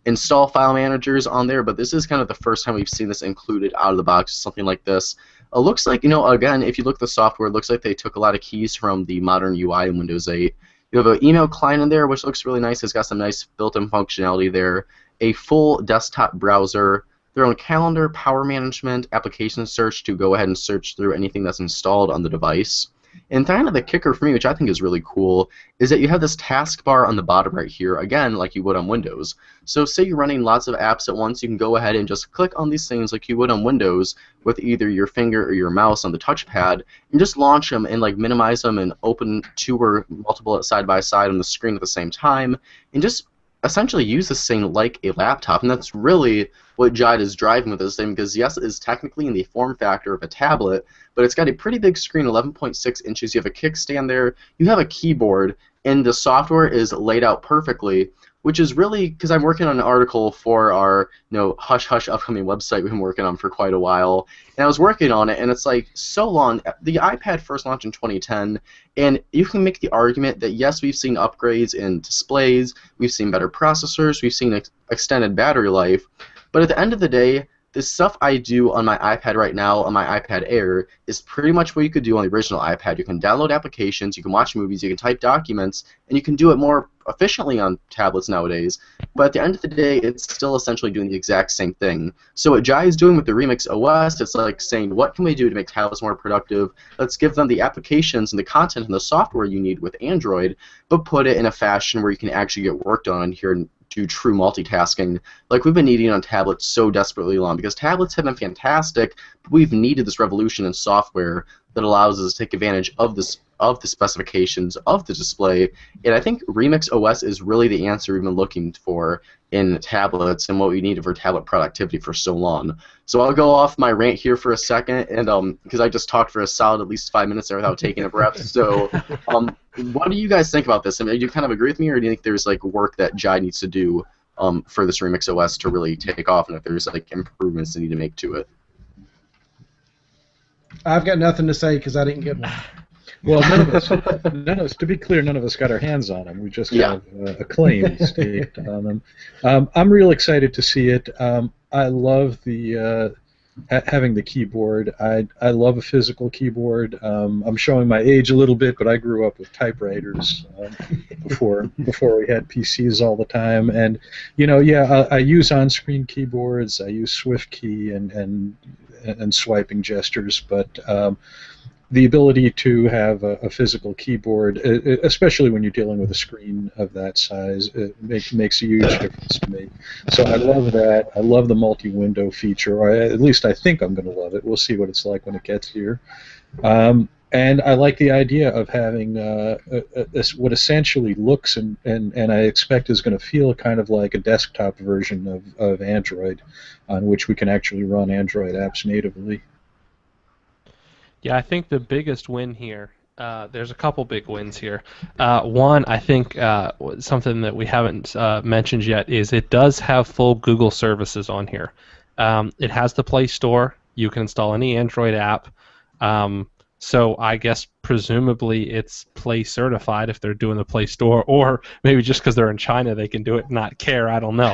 install file managers on there, but this is kind of the first time we've seen this included out of the box, something like this. It looks like, again, if you look at the software, it looks like they took a lot of keys from the modern UI in Windows 8. You have an email client in there, which looks really nice. It's got some nice built-in functionality there. A full desktop browser, their own calendar, power management, application search to go ahead and search through anything that's installed on the device. And kind of the kicker for me, which I think is really cool, is that you have this taskbar on the bottom right here, again, like you would on Windows. So say you're running lots of apps at once, you can go ahead and just click on these things like you would on Windows with either your finger or your mouse on the touchpad, and just launch them and minimize them and open two or multiple side by side on the screen at the same time, and just essentially use this thing like a laptop. And that's really what Jide is driving with this thing, because yes, it is technically in the form factor of a tablet, but it's got a pretty big screen, 11.6 inches. You have a kickstand there, you have a keyboard, and the software is laid out perfectly, which is really, because I'm working on an article for our hush hush upcoming website we've been working on for quite a while, and I was working on it, and it's so long. The iPad first launched in 2010, and you can make the argument that yes, we've seen upgrades in displays, we've seen better processors, we've seen extended battery life, but at the end of the day, the stuff I do on my iPad right now, on my iPad Air, is pretty much what you could do on the original iPad. You can download applications, you can watch movies, you can type documents, and you can do it more efficiently on tablets nowadays. But at the end of the day, it's still essentially doing the exact same thing. So what Jai is doing with the Remix OS, it's like saying, what can we do to make tablets more productive? Let's give them the applications and the content and the software you need with Android, but put it in a fashion where you can actually get work done here and do true multitasking like we've been needing on tablets so desperately long, because tablets have been fantastic, but we've needed this revolution in software that allows us to take advantage of the specifications of the display. And I think Remix OS is really the answer we've been looking for in tablets and what we needed for tablet productivity for so long. So I'll go off my rant here for a second, and because I just talked for a solid at least 5 minutes there without taking a breath. So what do you guys think about this? I mean, do you kind of agree with me, or do you think there's work that Jai needs to do for this Remix OS to really take off, and if there's improvements they need to make to it? I've got nothing to say because I didn't get one. Well, none of us, to be clear, none of us got our hands on them. We just have a claim staked on them. I'm real excited to see it. I love the having the keyboard. I love a physical keyboard. I'm showing my age a little bit, but I grew up with typewriters before we had PCs all the time. And I use on-screen keyboards. I use SwiftKey and swiping gestures, but the ability to have a physical keyboard, especially when you're dealing with a screen of that size, it makes a huge difference to me. So I love that. I love the multi-window feature, or at least I think I'm going to love it. We'll see what it's like when it gets here. And I like the idea of having what essentially looks and I expect is going to feel kind of like a desktop version of Android, on which we can actually run Android apps natively. Yeah, I think the biggest win here, there's a couple big wins here. One, I think something that we haven't mentioned yet is it does have full Google services on here. It has the Play Store. You can install any Android app. So I guess presumably it's Play certified if they're doing the Play Store, or maybe just because they're in China they can do it and not care. I don't know.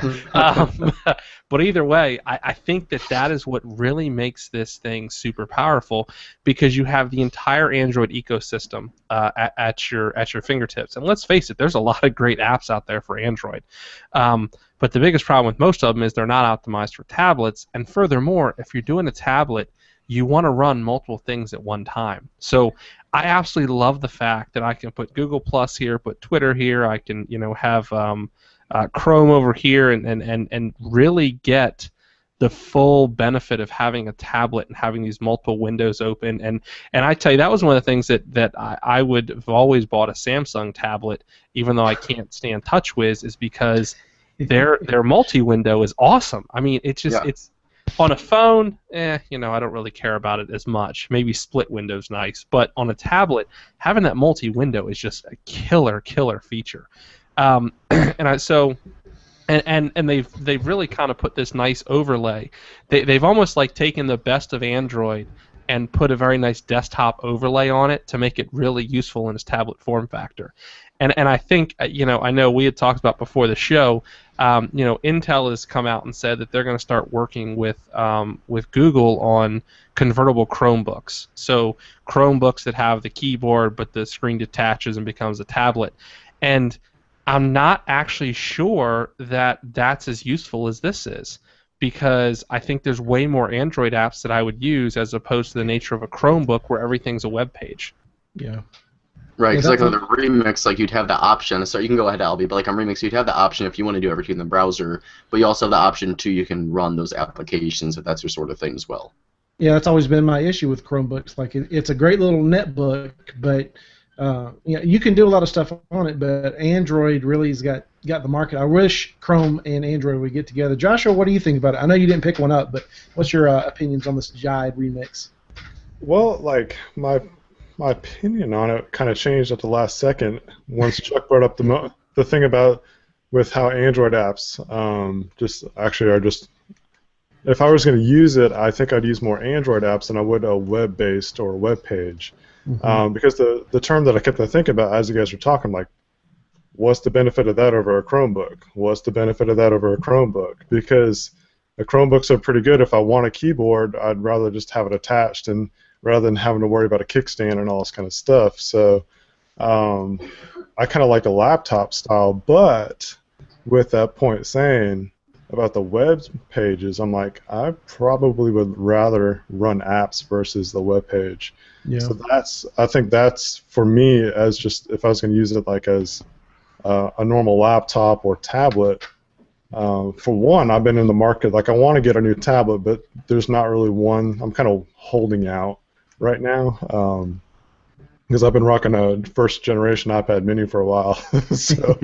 But either way, I think that is what really makes this thing super powerful, because you have the entire Android ecosystem at your fingertips. And let's face it, there's a lot of great apps out there for Android. But the biggest problem with most of them is they're not optimized for tablets. And furthermore, if you're doing a tablet, you want to run multiple things at one time. So I absolutely love the fact that I can put Google Plus here, put Twitter here. I can, have Chrome over here, and really get the full benefit of having a tablet and having these multiple windows open. And I tell you, that was one of the things that I would have always bought a Samsung tablet, even though I can't stand TouchWiz, is because their multi-window is awesome. I mean, it's just it's on a phone, I don't really care about it as much. Maybe split window's nice, but on a tablet, having that multi-window is just a killer feature. And they've really kind of put this nice overlay. They've almost like taken the best of Android and put a very nice desktop overlay on it to make it really useful in its tablet form factor. And I think, I know we had talked about before the show, Intel has come out and said that they're going to start working with Google on convertible Chromebooks. So Chromebooks that have the keyboard, but the screen detaches and becomes a tablet. And I'm not actually sure that that's as useful as this is, because I think there's way more Android apps that I would use as opposed to the nature of a Chromebook where everything's a web page. Yeah. Right, because like on the Remix, you'd have the option. So you can go ahead, Alvie, but on Remix, you'd have the option if you want to do everything in the browser, but you also have the option too. You can run those applications if that's your sort of thing as well. Yeah, that's always been my issue with Chromebooks. Like it's a great little netbook, but you can do a lot of stuff on it. But Android really has got the market. I wish Chrome and Android would get together. Joshua, what do you think about it? I know you didn't pick one up, but what's your opinions on this Jide Remix? Well, my opinion on it kind of changed at the last second once Chuck brought up the thing about with how Android apps if I was going to use it, I think I'd use more Android apps than I would a web-based or web page. Mm-hmm. Because the term that I kept thinking about as you guys were talking, like, what's the benefit of that over a Chromebook? What's the benefit of that over a Chromebook? Because the Chromebooks are pretty good. If I want a keyboard, I'd rather just have it attached and rather than having to worry about a kickstand and all this kind of stuff. So I kind of like a laptop style, but with that point saying about the web pages, I'm like, I probably would rather run apps versus the web page. Yeah. So I think that's for me as just if I was going to use it like as a normal laptop or tablet. For one, I've been in the market, like I want to get a new tablet, but there's not really one. I'm kind of holding out right now because I've been rocking a first generation iPad mini for a while. So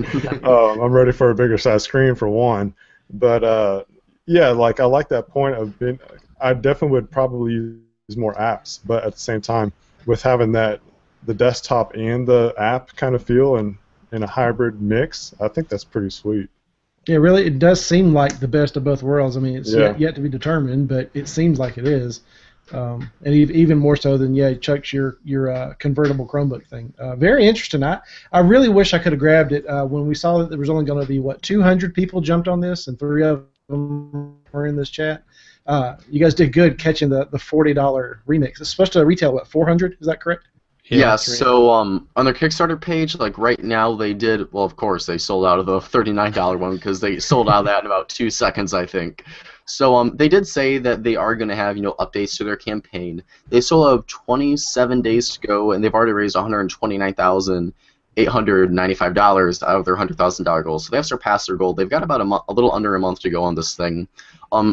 I'm ready for a bigger size screen for one. But yeah, like I like that point of being, I definitely would probably use more apps, but at the same time, with having the desktop and the app kind of feel and in a hybrid mix, I think that's pretty sweet. Yeah, really, it does seem like the best of both worlds. I mean, it's yet to be determined, but it seems like it is. And even more so than Chuck's your convertible Chromebook thing. Very interesting. I really wish I could have grabbed it when we saw that there was only going to be 200 people jumped on this and 3 of them were in this chat. You guys did good catching the $40 Remix. It's supposed to retail $400. Is that correct? Yeah, so on their Kickstarter page, like right now they did, well, of course, they sold out of the $39 one because they sold out of that in about 2 seconds, I think. So they did say that they are going to have, updates to their campaign. They still have 27 days to go, and they've already raised $129,895 out of their $100,000 goal. So they have surpassed their goal. They've got about a little under a month to go on this thing.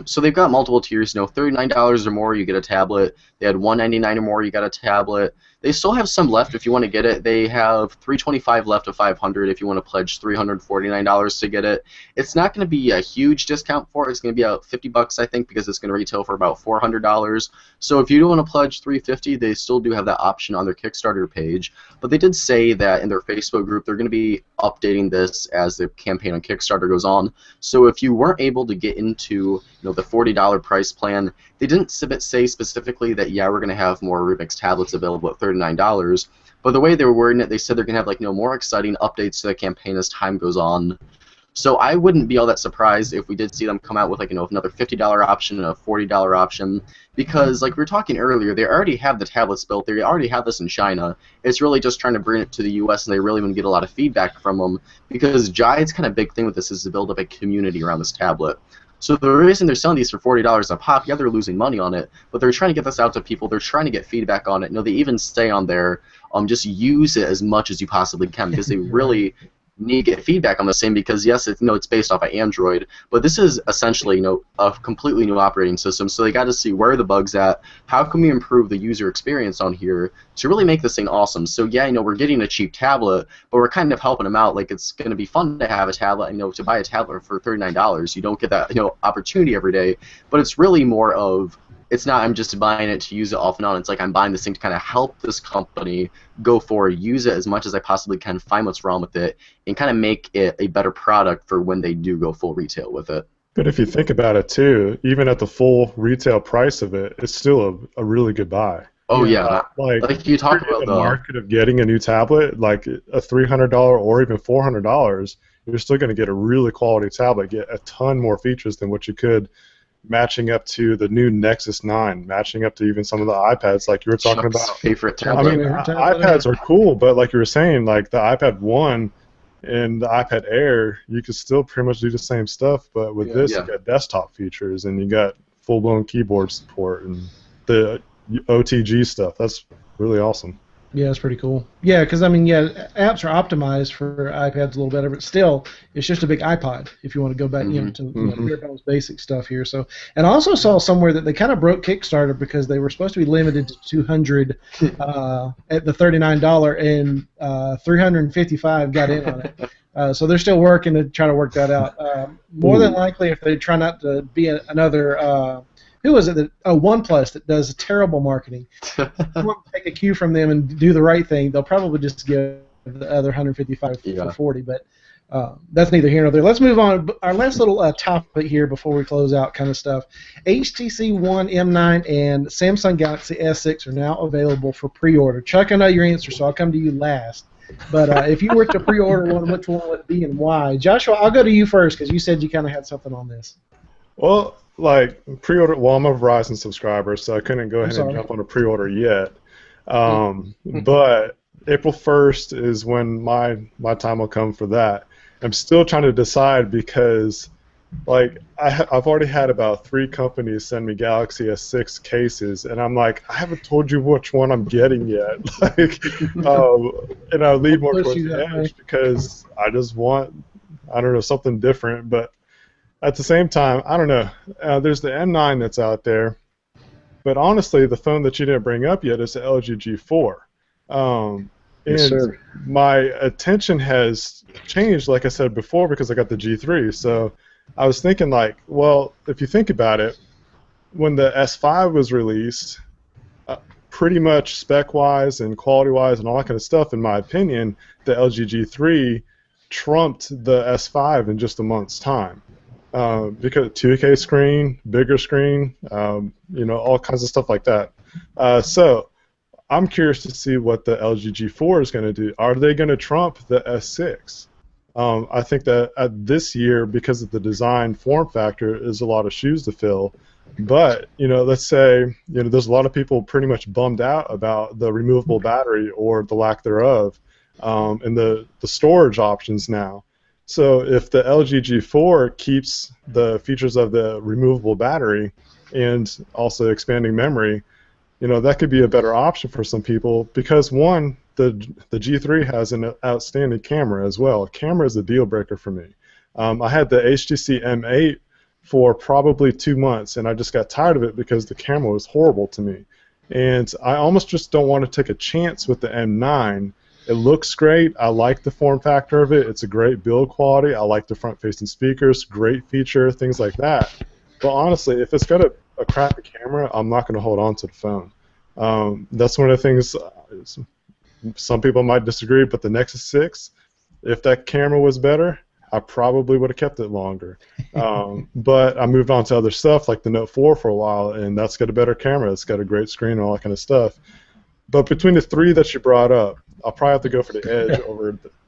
So they've got multiple tiers. $39 or more, you get a tablet. They had $199 or more, you got a tablet. They still have some left if you want to get it. They have $325 left of $500 if you want to pledge $349 to get it. It's not going to be a huge discount for it. It's going to be about $50, I think, because it's going to retail for about $400. So if you do want to pledge $350, they still do have that option on their Kickstarter page. But they did say that in their Facebook group, they're going to be updating this as the campaign on Kickstarter goes on. So if you weren't able to get into the $40 price plan. They didn't say specifically that, yeah, we're going to have more Remix tablets available at $39, but the way they were wording it, they said they're going to have, like, more exciting updates to the campaign as time goes on. So I wouldn't be all that surprised if we did see them come out with, like, another $50 option and a $40 option, because, like we were talking earlier, they already have the tablets built. They already have this in China. It's really just trying to bring it to the U.S., and they really want to get a lot of feedback from them, because Giant's kind of big thing with this is to build up a community around this tablet. So the reason they're selling these for $40 a pop, yeah, they're losing money on it, but they're trying to get this out to people. They're trying to get feedback on it. They even say on there, just use it as much as you possibly can, because they really need to get feedback on the same, because yes, it's based off of Android, but this is essentially a completely new operating system. So they got to see where are the bugs at, how can we improve the user experience on here to really make this thing awesome. So yeah, we're getting a cheap tablet, but we're kind of helping them out. Like, it's going to be fun to have a tablet. To buy a tablet for $39, you don't get that opportunity every day. But it's really more of, it's not I'm just buying it to use it off and on. It's like I'm buying this thing to kind of help this company go forward, use it as much as I possibly can, find what's wrong with it, and kind of make it a better product for when they do go full retail with it. But if you think about it too, even at the full retail price of it, it's still a really good buy. Oh yeah, like you talk about the market of getting a new tablet, like a $300 or even $400, you're still going to get a really quality tablet, get a ton more features than what you could matching up to the new Nexus 9, matching up to even some of the iPads like you were talking Chuck's about. Favorite tablet. I mean, iPads are cool, but like you were saying, like the iPad 1 and the iPad Air, you could still pretty much do the same stuff, but with this, you got desktop features and you got full-blown keyboard support and the OTG stuff. That's really awesome. Yeah, it's pretty cool. Yeah, because apps are optimized for iPads a little better, but still, it's just a big iPod. If you want to go back, to bare bones basic stuff here. So, and I also saw somewhere that they kind of broke Kickstarter because they were supposed to be limited to 200 at the $39, and 355 got in on it. So they're still working to try to work that out. More than likely, if they try not to be another. Who is it? OnePlus that does terrible marketing. If you want to take a cue from them and do the right thing, they'll probably just give the other 155 for 40. But that's neither here nor there. Let's move on. Our last little topic here before we close out, kind of stuff. HTC One M9 and Samsung Galaxy S6 are now available for pre-order. Chuck, I know your answer, so I'll come to you last. But if you were to pre-order one, which one would it be and why? Joshua, I'll go to you first because you said you kind of had something on this. Well, like pre-order. Well, I'm a Verizon subscriber, so I couldn't go ahead and jump on a pre-order yet. But April 1st is when my time will come for that. I'm still trying to decide because, like, I've already had about 3 companies send me Galaxy S6 cases, and I'm like, I haven't told you which one I'm getting yet. And I lean more towards the Edge because I just want, something different, but. At the same time, I don't know. There's the M9 that's out there, but honestly, the phone that you didn't bring up yet is the LG G4. Yes, sir. My attention has changed, like I said before, because I got the G3. So I was thinking, like, well, if you think about it, when the S5 was released, pretty much spec-wise and quality-wise and all that kind of stuff, in my opinion, the LG G3 trumped the S5 in just a month's time. Because 2K screen, bigger screen, all kinds of stuff like that. So I'm curious to see what the LG G4 is going to do. Are they going to trump the S6? I think that this year, because of the design form factor, is a lot of shoes to fill. But let's say there's a lot of people pretty much bummed out about the removable battery or the lack thereof, and the storage options now. So if the LG G4 keeps the features of the removable battery and also expanding memory, that could be a better option for some people because, one, the G3 has an outstanding camera as well. Camera is a deal breaker for me. I had the HTC M8 for probably 2 months, and I just got tired of it because the camera was horrible to me. And I almost just don't want to take a chance with the M9. It looks great. I like the form factor of it. It's a great build quality. I like the front-facing speakers, great feature, things like that. But honestly, if it's got a crappy camera, I'm not going to hold on to the phone. That's one of the things. Some people might disagree, but the Nexus 6, if that camera was better, I probably would have kept it longer. But I moved on to other stuff like the Note 4 for a while, and that's got a better camera. It's got a great screen and all that kind of stuff. But between the three that you brought up, I'll probably have to go for the Edge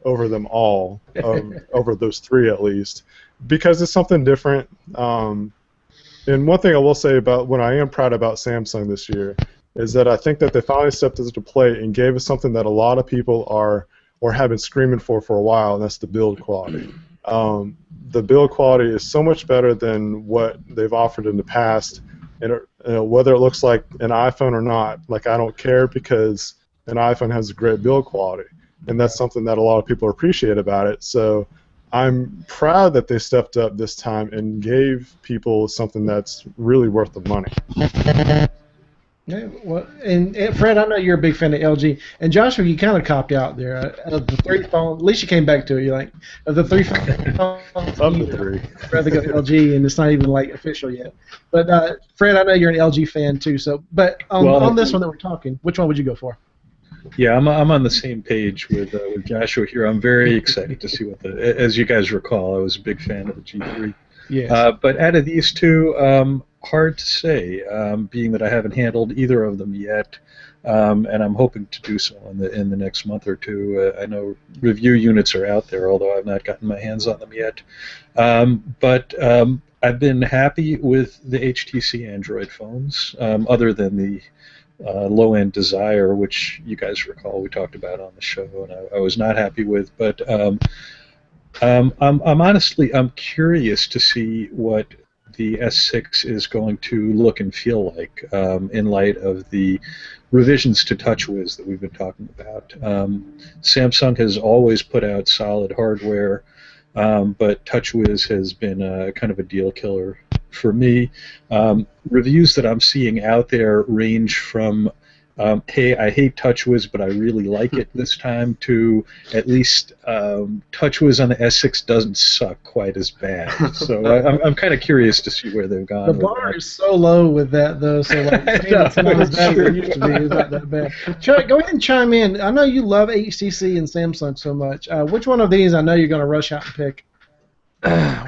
over them all, over those three at least, because it's something different. And one thing I will say about what I am proud about Samsung this year is that I think that they finally stepped up to the plate and gave us something that a lot of people are or have been screaming for a while, and that's the build quality. The build quality is so much better than what they've offered in the past, and whether it looks like an iPhone or not, like I don't care because an iPhone has a great build quality, and that's something that a lot of people appreciate about it. So I'm proud that they stepped up this time and gave people something that's really worth the money. Yeah, well, and Fred, I know you're a big fan of LG, and Joshua, you kind of copped out there. Of the three phones, at least you came back to it. You're like, of the three phones, I'd rather go to LG, and it's not even like official yet. But Fred, I know you're an LG fan too. So, but on this one that we're talking, which one would you go for? Yeah, I'm on the same page with Joshua here. I'm very excited to see what as you guys recall, I was a big fan of the G3. Yeah. But out of these two, hard to say, being that I haven't handled either of them yet, and I'm hoping to do so in the next month or two. I know review units are out there, although I've not gotten my hands on them yet. But I've been happy with the HTC Android phones, other than the low-end Desire, which you guys recall we talked about on the show, and I was not happy with. But I'm honestly curious to see what the S6 is going to look and feel like in light of the revisions to TouchWiz that we've been talking about. Samsung has always put out solid hardware, but TouchWiz has been kind of a deal killer for me. Reviews that I'm seeing out there range from hey, I hate TouchWiz, but I really like it this time, to at least TouchWiz on the S6 doesn't suck quite as bad. So I'm kind of curious to see where they've gone. The bar is so low with that, though, so like, it's not as bad as it used to be. It's not that bad. Chuck, go ahead and chime in. I know you love HTC and Samsung so much. Which one of these I know you're going to rush out and pick?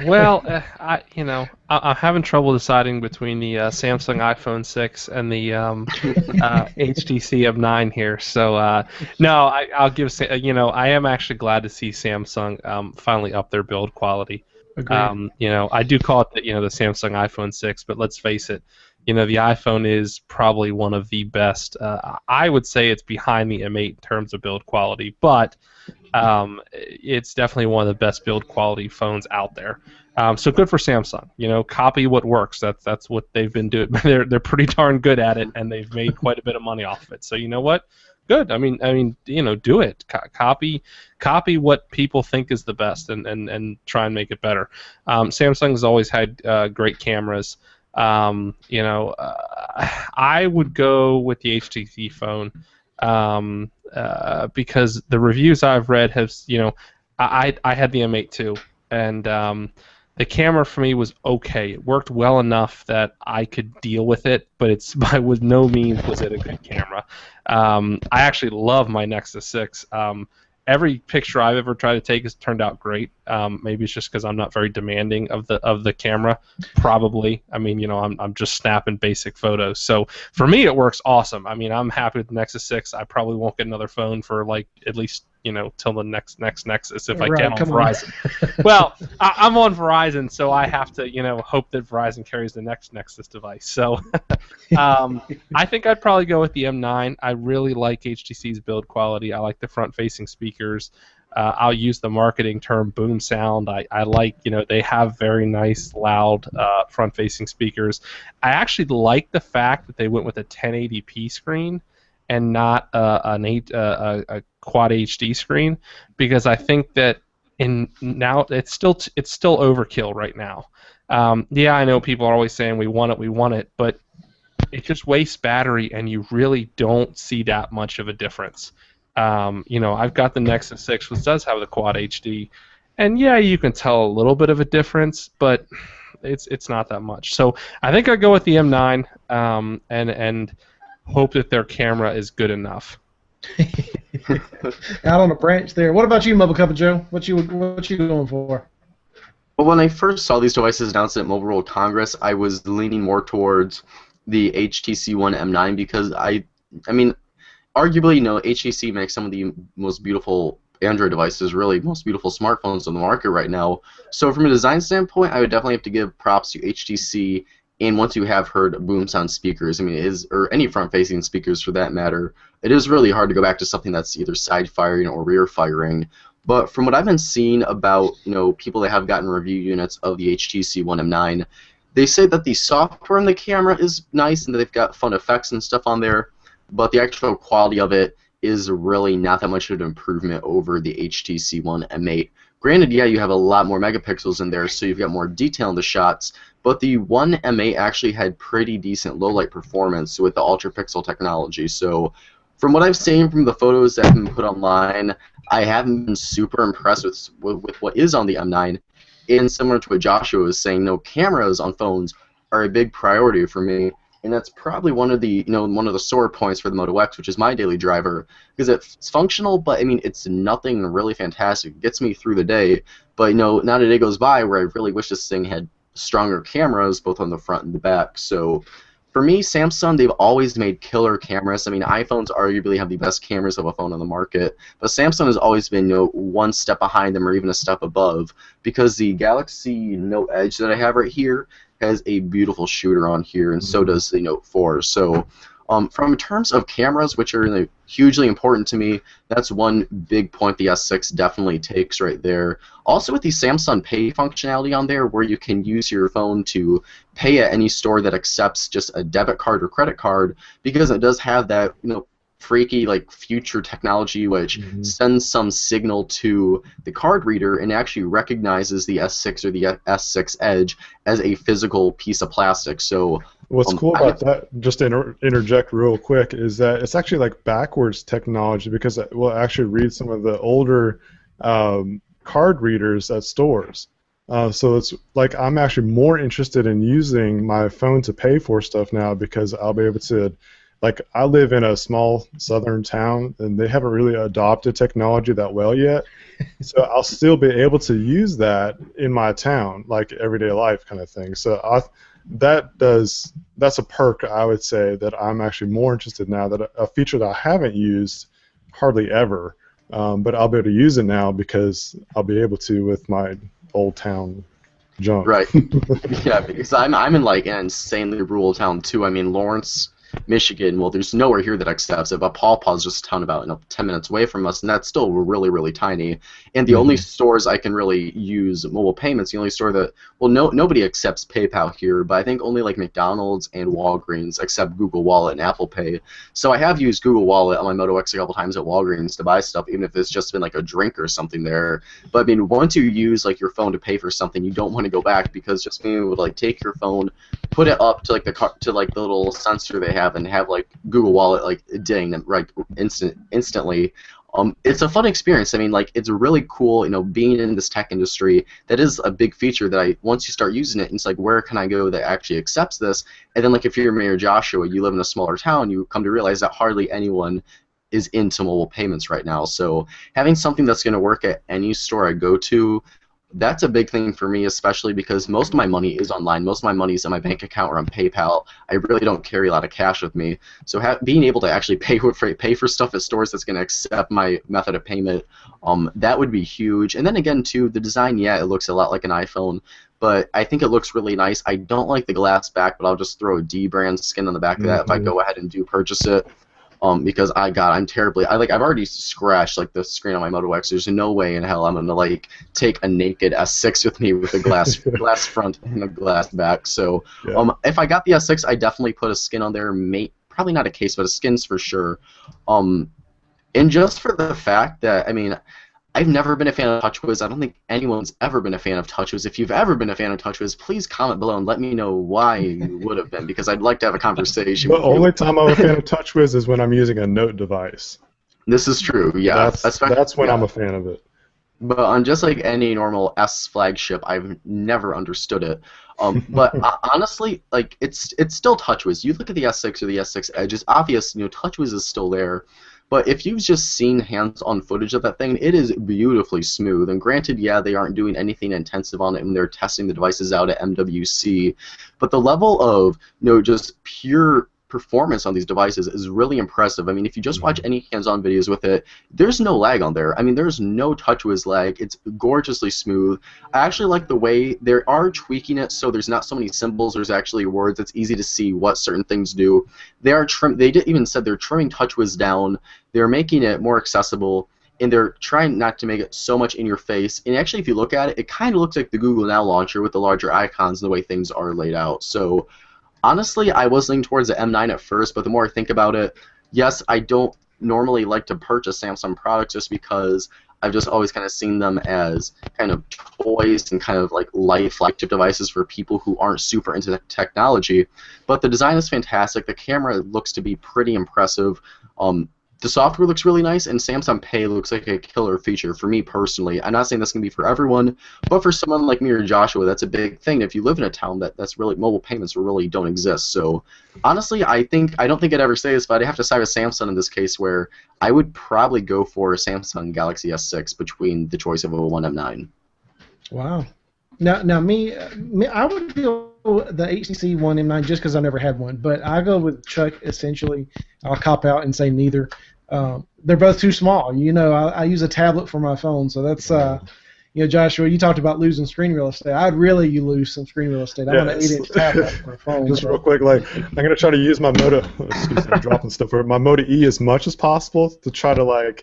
Well, I'm having trouble deciding between the Samsung iPhone 6 and the HTC M9 here. So no, I'll give. I am actually glad to see Samsung finally up their build quality. I do call it the Samsung iPhone 6, but let's face it, the iPhone is probably one of the best. I would say it's behind the M8 in terms of build quality, but it's definitely one of the best build quality phones out there. So good for Samsung. Copy what works. That's what they've been doing. They're pretty darn good at it, and they've made quite a bit of money off of it. So you know what? Good. I mean, do it. Copy what people think is the best, and try and make it better. Samsung has always had great cameras. I would go with the HTC phone. Because the reviews I've read have, I had the M8 too, and the camera for me was okay. It worked well enough that I could deal with it, but it's by with no means was it a good camera. I actually love my Nexus 6. Every picture I've ever tried to take has turned out great. Maybe it's just because I'm not very demanding of the camera. Probably. I mean, I'm just snapping basic photos. So for me, it works awesome. I mean, I'm happy with the Nexus 6. I probably won't get another phone for at least till the next Nexus if I get on Verizon. Well, I'm on Verizon, so I have to hope that Verizon carries the next Nexus device. So I think I'd probably go with the M9. I really like HTC's build quality. I like the front-facing speakers. I'll use the marketing term boom sound. I like, they have very nice, loud front-facing speakers. I actually like the fact that they went with a 1080p screen and not a quad HD screen, because I think that now it's still overkill right now. Yeah, I know people are always saying we want it, but it just wastes battery, and you really don't see that much of a difference. I've got the Nexus 6, which does have the Quad HD, and yeah, you can tell a little bit of a difference, but it's not that much. So I think I'd go with the M9, and hope that their camera is good enough. Out on a branch there. What about you, Mobile Cup of Joe? What you going for? Well, when I first saw these devices announced at Mobile World Congress, I was leaning more towards the HTC One M9 because I mean, arguably, HTC makes some of the most beautiful Android devices, really most beautiful smartphones on the market right now. So from a design standpoint, I would definitely have to give props to HTC. And once you have heard boom sound speakers, I mean, or any front-facing speakers for that matter, it is really hard to go back to something that's either side-firing or rear-firing. But from what I've been seeing about people that have gotten review units of the HTC One M9, they say that the software in the camera is nice and that they've got fun effects and stuff on there, but the actual quality of it is really not that much of an improvement over the HTC One M8. Granted, yeah, you have a lot more megapixels in there, so you've got more detail in the shots, but the One M8 actually had pretty decent low-light performance with the ultra-pixel technology. So from what I've seen from the photos that have been put online, I haven't been super impressed with what is on the M9. And similar to what Joshua was saying, cameras on phones are a big priority for me. And that's probably one of the sore points for the Moto X, which is my daily driver, because it's functional, but I mean it's nothing really fantastic. It gets me through the day, but not a day goes by where I really wish this thing had stronger cameras, both on the front and the back. So for me, Samsung, they've always made killer cameras. I mean, iPhones arguably have the best cameras of a phone on the market, but Samsung has always been one step behind them or even a step above, because the Galaxy Note Edge that I have right here has a beautiful shooter on here, and so does the Note 4. So from terms of cameras, which are hugely important to me, that's one big point the S6 definitely takes right there. Also with the Samsung Pay functionality on there, where you can use your phone to pay at any store that accepts just a debit card or credit card, because it does have that freaky future technology which sends some signal to the card reader and actually recognizes the S6 or the S6 Edge as a physical piece of plastic. So what's cool about that, just to interject real quick, is that it's actually backwards technology, because it will actually read some of the older card readers at stores. So it's I'm actually more interested in using my phone to pay for stuff now, because I'll be able to, I live in a small southern town, and they haven't really adopted technology that well yet. So I'll still be able to use that in my town, everyday life kind of thing. So that's a perk, I would say, that I'm actually more interested now, that a feature that I haven't used hardly ever, but I'll be able to use it now because I'll be able to with my old town junk. Right. Yeah, because I'm in an insanely rural town too. I mean, Lawrence, Michigan, well, there's nowhere here that accepts it, but Paw Paw's just a town about 10 minutes away from us, and that's still really, really tiny. And the only stores I can really use mobile payments, the only store that, well, nobody accepts PayPal here, but I think only McDonald's and Walgreens accept Google Wallet and Apple Pay. So I have used Google Wallet on my Moto X a couple times at Walgreens to buy stuff, even if it's just been a drink or something there. But I mean, once you use your phone to pay for something, you don't want to go back, because just being able to take your phone, put it up to the little sensor they have, and have Google Wallet ding instantly. It's a fun experience. I mean, it's really cool, being in this tech industry. That is a big feature that once you start using it, it's where can I go that actually accepts this? And then if you're me or Joshua, you live in a smaller town, you come to realize that hardly anyone is into mobile payments right now. So having something that's going to work at any store I go to, that's a big thing for me, especially because most of my money is online. Most of my money is in my bank account or on PayPal. I really don't carry a lot of cash with me. So being able to actually pay for stuff at stores that's going to accept my method of payment, that would be huge. And then again, too, the design, yeah, it looks a lot like an iPhone, but I think it looks really nice. I don't like the glass back, but I'll just throw a D-brand skin on the back of that if I go ahead and do purchase it. Because I'm terribly, I've already scratched the screen on my Moto X. There's no way in hell I'm gonna take a naked S6 with me with a glass front and a glass back. So yeah. If I got the S6, I definitely put a skin on there. Probably not a case, but a skin's for sure. And just for the fact that, I mean, I've never been a fan of TouchWiz. I don't think anyone's ever been a fan of TouchWiz. If you've ever been a fan of TouchWiz, please comment below and let me know why you would have been, because I'd like to have a conversation with you. The only time I'm a fan of TouchWiz is when I'm using a Note device. This is true, yeah. That's when I'm a fan of it. But on just any normal S flagship, I've never understood it. But honestly, it's still TouchWiz. You look at the S6 or the S6 Edge, it's obvious, TouchWiz is still there. But if you've just seen hands-on footage of that thing, it is beautifully smooth. And granted, yeah, they aren't doing anything intensive on it when they're testing the devices out at MWC, but the level of just pure performance on these devices is really impressive. I mean, if you just watch any hands-on videos with it, there's no lag on there. I mean, there's no TouchWiz lag. It's gorgeously smooth. I actually like the way they are tweaking it so there's not so many symbols. There's actually words. It's easy to see what certain things do. They even said they're trimming TouchWiz down. They're making it more accessible, and they're trying not to make it so much in your face. And actually, if you look at it, it kind of looks like the Google Now launcher with the larger icons and the way things are laid out. So honestly, I was leaning towards the M9 at first, but the more I think about it, yes, I don't normally like to purchase Samsung products just because I've just always kind of seen them as kind of toys and kind of like light flagship devices for people who aren't super into technology. But the design is fantastic. The camera looks to be pretty impressive. The software looks really nice, and Samsung Pay looks like a killer feature for me personally. I'm not saying that's going to be for everyone, but for someone like me or Joshua, that's a big thing. If you live in a town that's really mobile payments really don't exist. So honestly, I don't think I'd ever say this, but I'd have to side with Samsung in this case, where I would probably go for a Samsung Galaxy S6 between the choice of a One M9. Wow. Now me, I would go the HTC One M9 just because I never had one, but I go with Chuck essentially. I'll cop out and say neither. They're both too small. I use a tablet for my phone, so that's Joshua, you talked about losing screen real estate. I'd really lose some screen real estate. I'm on an 8-inch tablet for a phone. Just real quick, I'm gonna try to use my Moto. Excuse me, I'm dropping stuff. My Moto E as much as possible to try to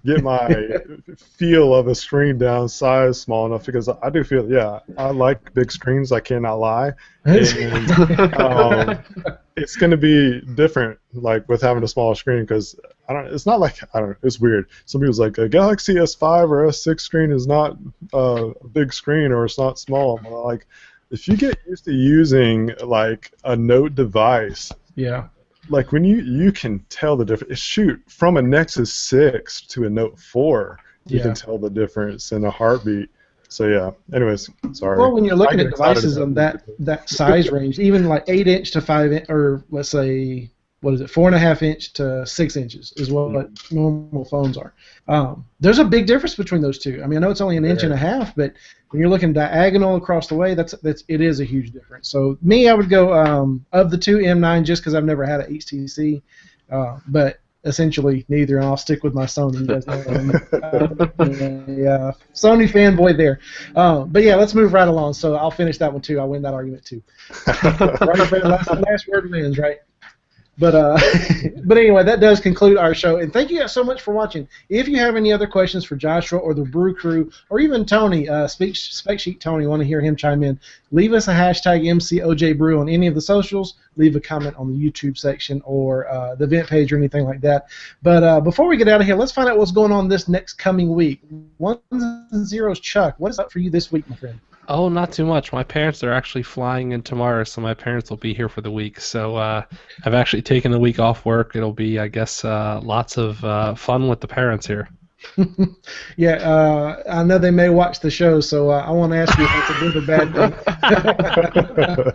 get my feel of a screen down size small enough, because I do feel I like big screens. I cannot lie. And, it's going to be different, with having a smaller screen, because it's not it's weird. Some people's like a Galaxy S5 or S6 screen is not a big screen, or it's not small. But if you get used to using a Note device, when you can tell the difference. Shoot, from a Nexus 6 to a Note 4, you can tell the difference in a heartbeat. So yeah. Anyways, sorry. Well, when you're looking at devices on that size range, even 8-inch to 5-inch, or let's say 4.5-inch to 6 inches is what normal phones are. There's a big difference between those two. I mean, I know it's only an inch and a half, but when you're looking diagonal across the way, it is a huge difference. So me, I would go of the two M9 just because I've never had an HTC, but essentially neither, and I'll stick with my Sony. You guys know Sony fanboy there. But yeah, let's move right along. So I'll finish that one too. I'll win that argument too. Last word wins, right? But anyway, that does conclude our show. And thank you guys so much for watching. If you have any other questions for Joshua or the Brew Crew, or even Tony, Spec Sheet Tony, want to hear him chime in, leave us a hashtag MCOJBrew on any of the socials. Leave a comment on the YouTube section or the event page or anything like that. But before we get out of here, let's find out what's going on this next coming week. 1 and 0's Chuck. What is up for you this week, my friend? Oh, not too much. My parents are actually flying in tomorrow, so my parents will be here for the week. So I've actually taken the week off work. It'll be, I guess, lots of fun with the parents here. I know they may watch the show, so I want to ask you if it's a good or bad thing.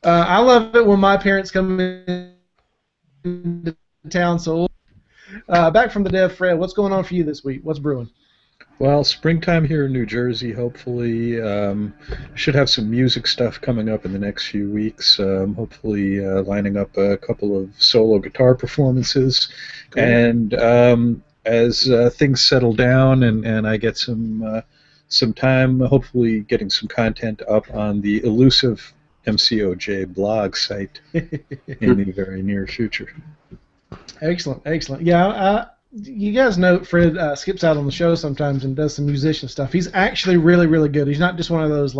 I love it when my parents come into town. So back from the dev, Fred, what's going on for you this week? What's brewing? Well, springtime here in New Jersey, hopefully. Should have some music stuff coming up in the next few weeks. Hopefully lining up a couple of solo guitar performances. Cool. And as things settle down and I get some time, hopefully getting some content up on the elusive MCOJ blog site in the very near future. Excellent. Yeah, you guys know Fred skips out on the show sometimes and does some musician stuff. He's actually really, really good. He's not just one of those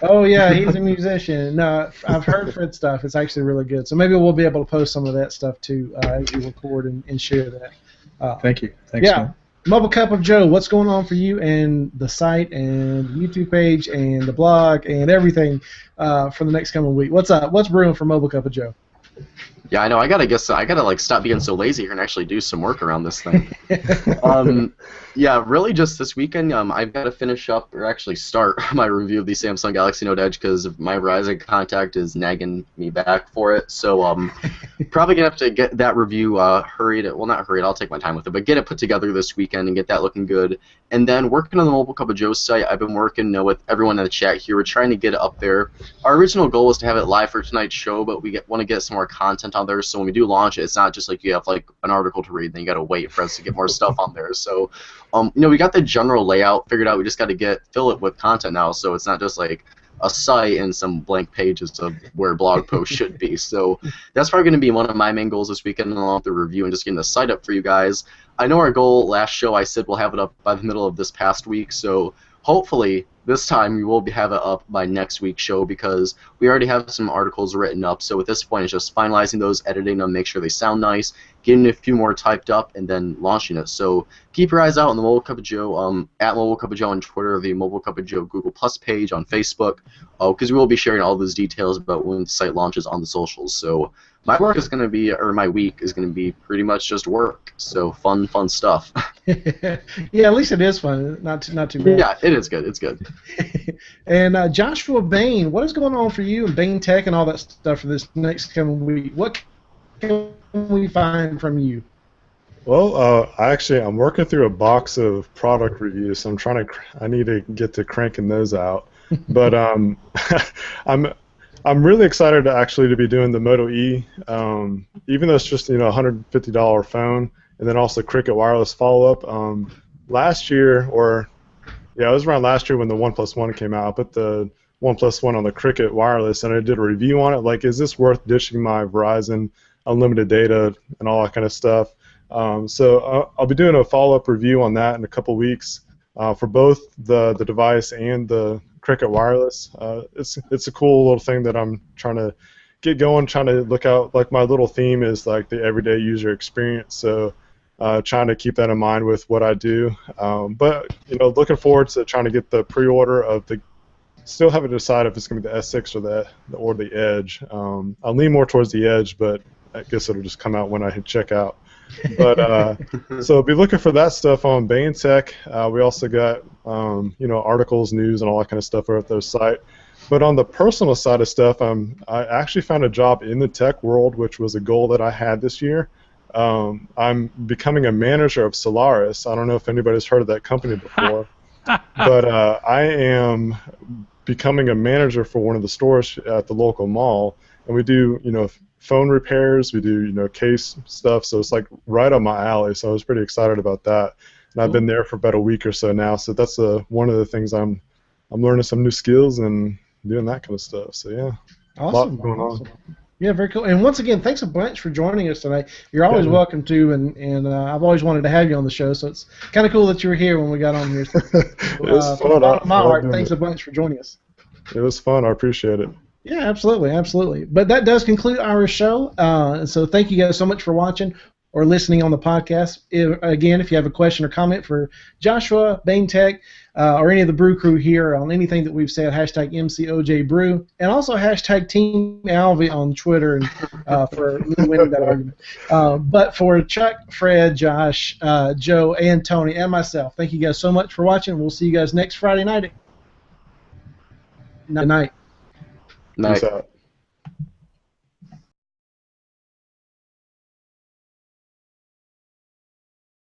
oh yeah, he's a musician. No, I've heard Fred stuff. It's actually really good. So maybe we'll be able to post some of that stuff too as we record and share that. Thank you. Thanks, man. Mobile Cup of Joe, what's going on for you and the site and the YouTube page and the blog and everything for the next coming week? What's up? What's brewing for Mobile Cup of Joe? Yeah, I know. I gotta like stop being so lazy here and actually do some work around this thing. Yeah, really, just this weekend, I've got to finish up or actually start my review of the Samsung Galaxy Note Edge because my Verizon contact is nagging me back for it. So probably gonna have to get that review hurried. Well, not hurried. I'll take my time with it, but get it put together this weekend and get that looking good. And then working on the Mobile Cup of Joe site, I've been working with everyone in the chat here. We're trying to get it up there. Our original goal was to have it live for tonight's show, but we want to get some more content on there. So when we do launch it, it's not just like you have like an article to read, then you got to wait for us to get more stuff on there. So, we got the general layout figured out. We just got to fill it with content now. So it's not just like a site and some blank pages of where blog posts should be. So that's probably going to be one of my main goals this weekend, along with the review and just getting the site up for you guys. I know our goal last show, I said we'll have it up by the middle of this past week, so hopefully this time we will have it up by next week's show because we already have some articles written up. So at this point, it's just finalizing those, editing them, make sure they sound nice, getting a few more typed up, and then launching it. So keep your eyes out on the Mobile Cup of Joe, at Mobile Cup of Joe on Twitter, the Mobile Cup of Joe Google Plus page on Facebook, because we will be sharing all those details about when the site launches on the socials. So my week is going to be pretty much just work. So fun stuff. Yeah, at least it is fun. Not too bad. Yeah, it is good. It's good. And Joshua Bane, what is going on for you and Bane Tech and all that stuff for this next coming week? What can we find from you? Well, I'm working through a box of product reviews, so I need to get to cranking those out. But I'm really excited to be doing the Moto E, even though it's just $150 phone, and then also Cricket wireless follow-up. Last year, it was around last year when the OnePlus One came out. I put the OnePlus One on the Cricket wireless, and I did a review on it. Like, is this worth ditching my Verizon unlimited data and all that kind of stuff? So I'll be doing a follow-up review on that in a couple weeks for both the device and the Cricket wireless. It's a cool little thing that I'm trying to get going, trying to look out. Like, my little theme is like the everyday user experience, so trying to keep that in mind with what I do. But looking forward to trying to get the pre-order of the. Still haven't decided if it's going to be the S6 or the Edge. I'll lean more towards the Edge, but I guess it'll just come out when I hit checkout. But so be looking for that stuff on Bane Tech. We also got articles, news, and all that kind of stuff at their site. But on the personal side of stuff, I actually found a job in the tech world, which was a goal that I had this year. I'm becoming a manager of Solaris. I don't know if anybody's heard of that company before, but I am becoming a manager for one of the stores at the local mall, and we do phone repairs, we do case stuff, so it's like right up my alley. So I was pretty excited about that, and I've been there for about a week or so now. So that's one of the things I'm learning some new skills and doing that kind of stuff. So yeah, awesome. A lot going on. Yeah, very cool. And once again, thanks a bunch for joining us tonight. You're always welcome to, and I've always wanted to have you on the show, so it's kind of cool that you were here when we got on here. So, it was fun. My heart, thanks a bunch for joining us. It was fun. I appreciate it. Yeah, absolutely. But that does conclude our show. So thank you guys so much for watching or listening on the podcast. Again, if you have a question or comment for Joshua, Bane Tech, or any of the Brew crew here on anything that we've said, hashtag MCOJBrew, and also hashtag Team Alvie on Twitter and, for winning that argument. But for Chuck, Fred, Josh, Joe, and Tony, and myself, thank you guys so much for watching. We'll see you guys next Friday night. Night. Nice. Peace out.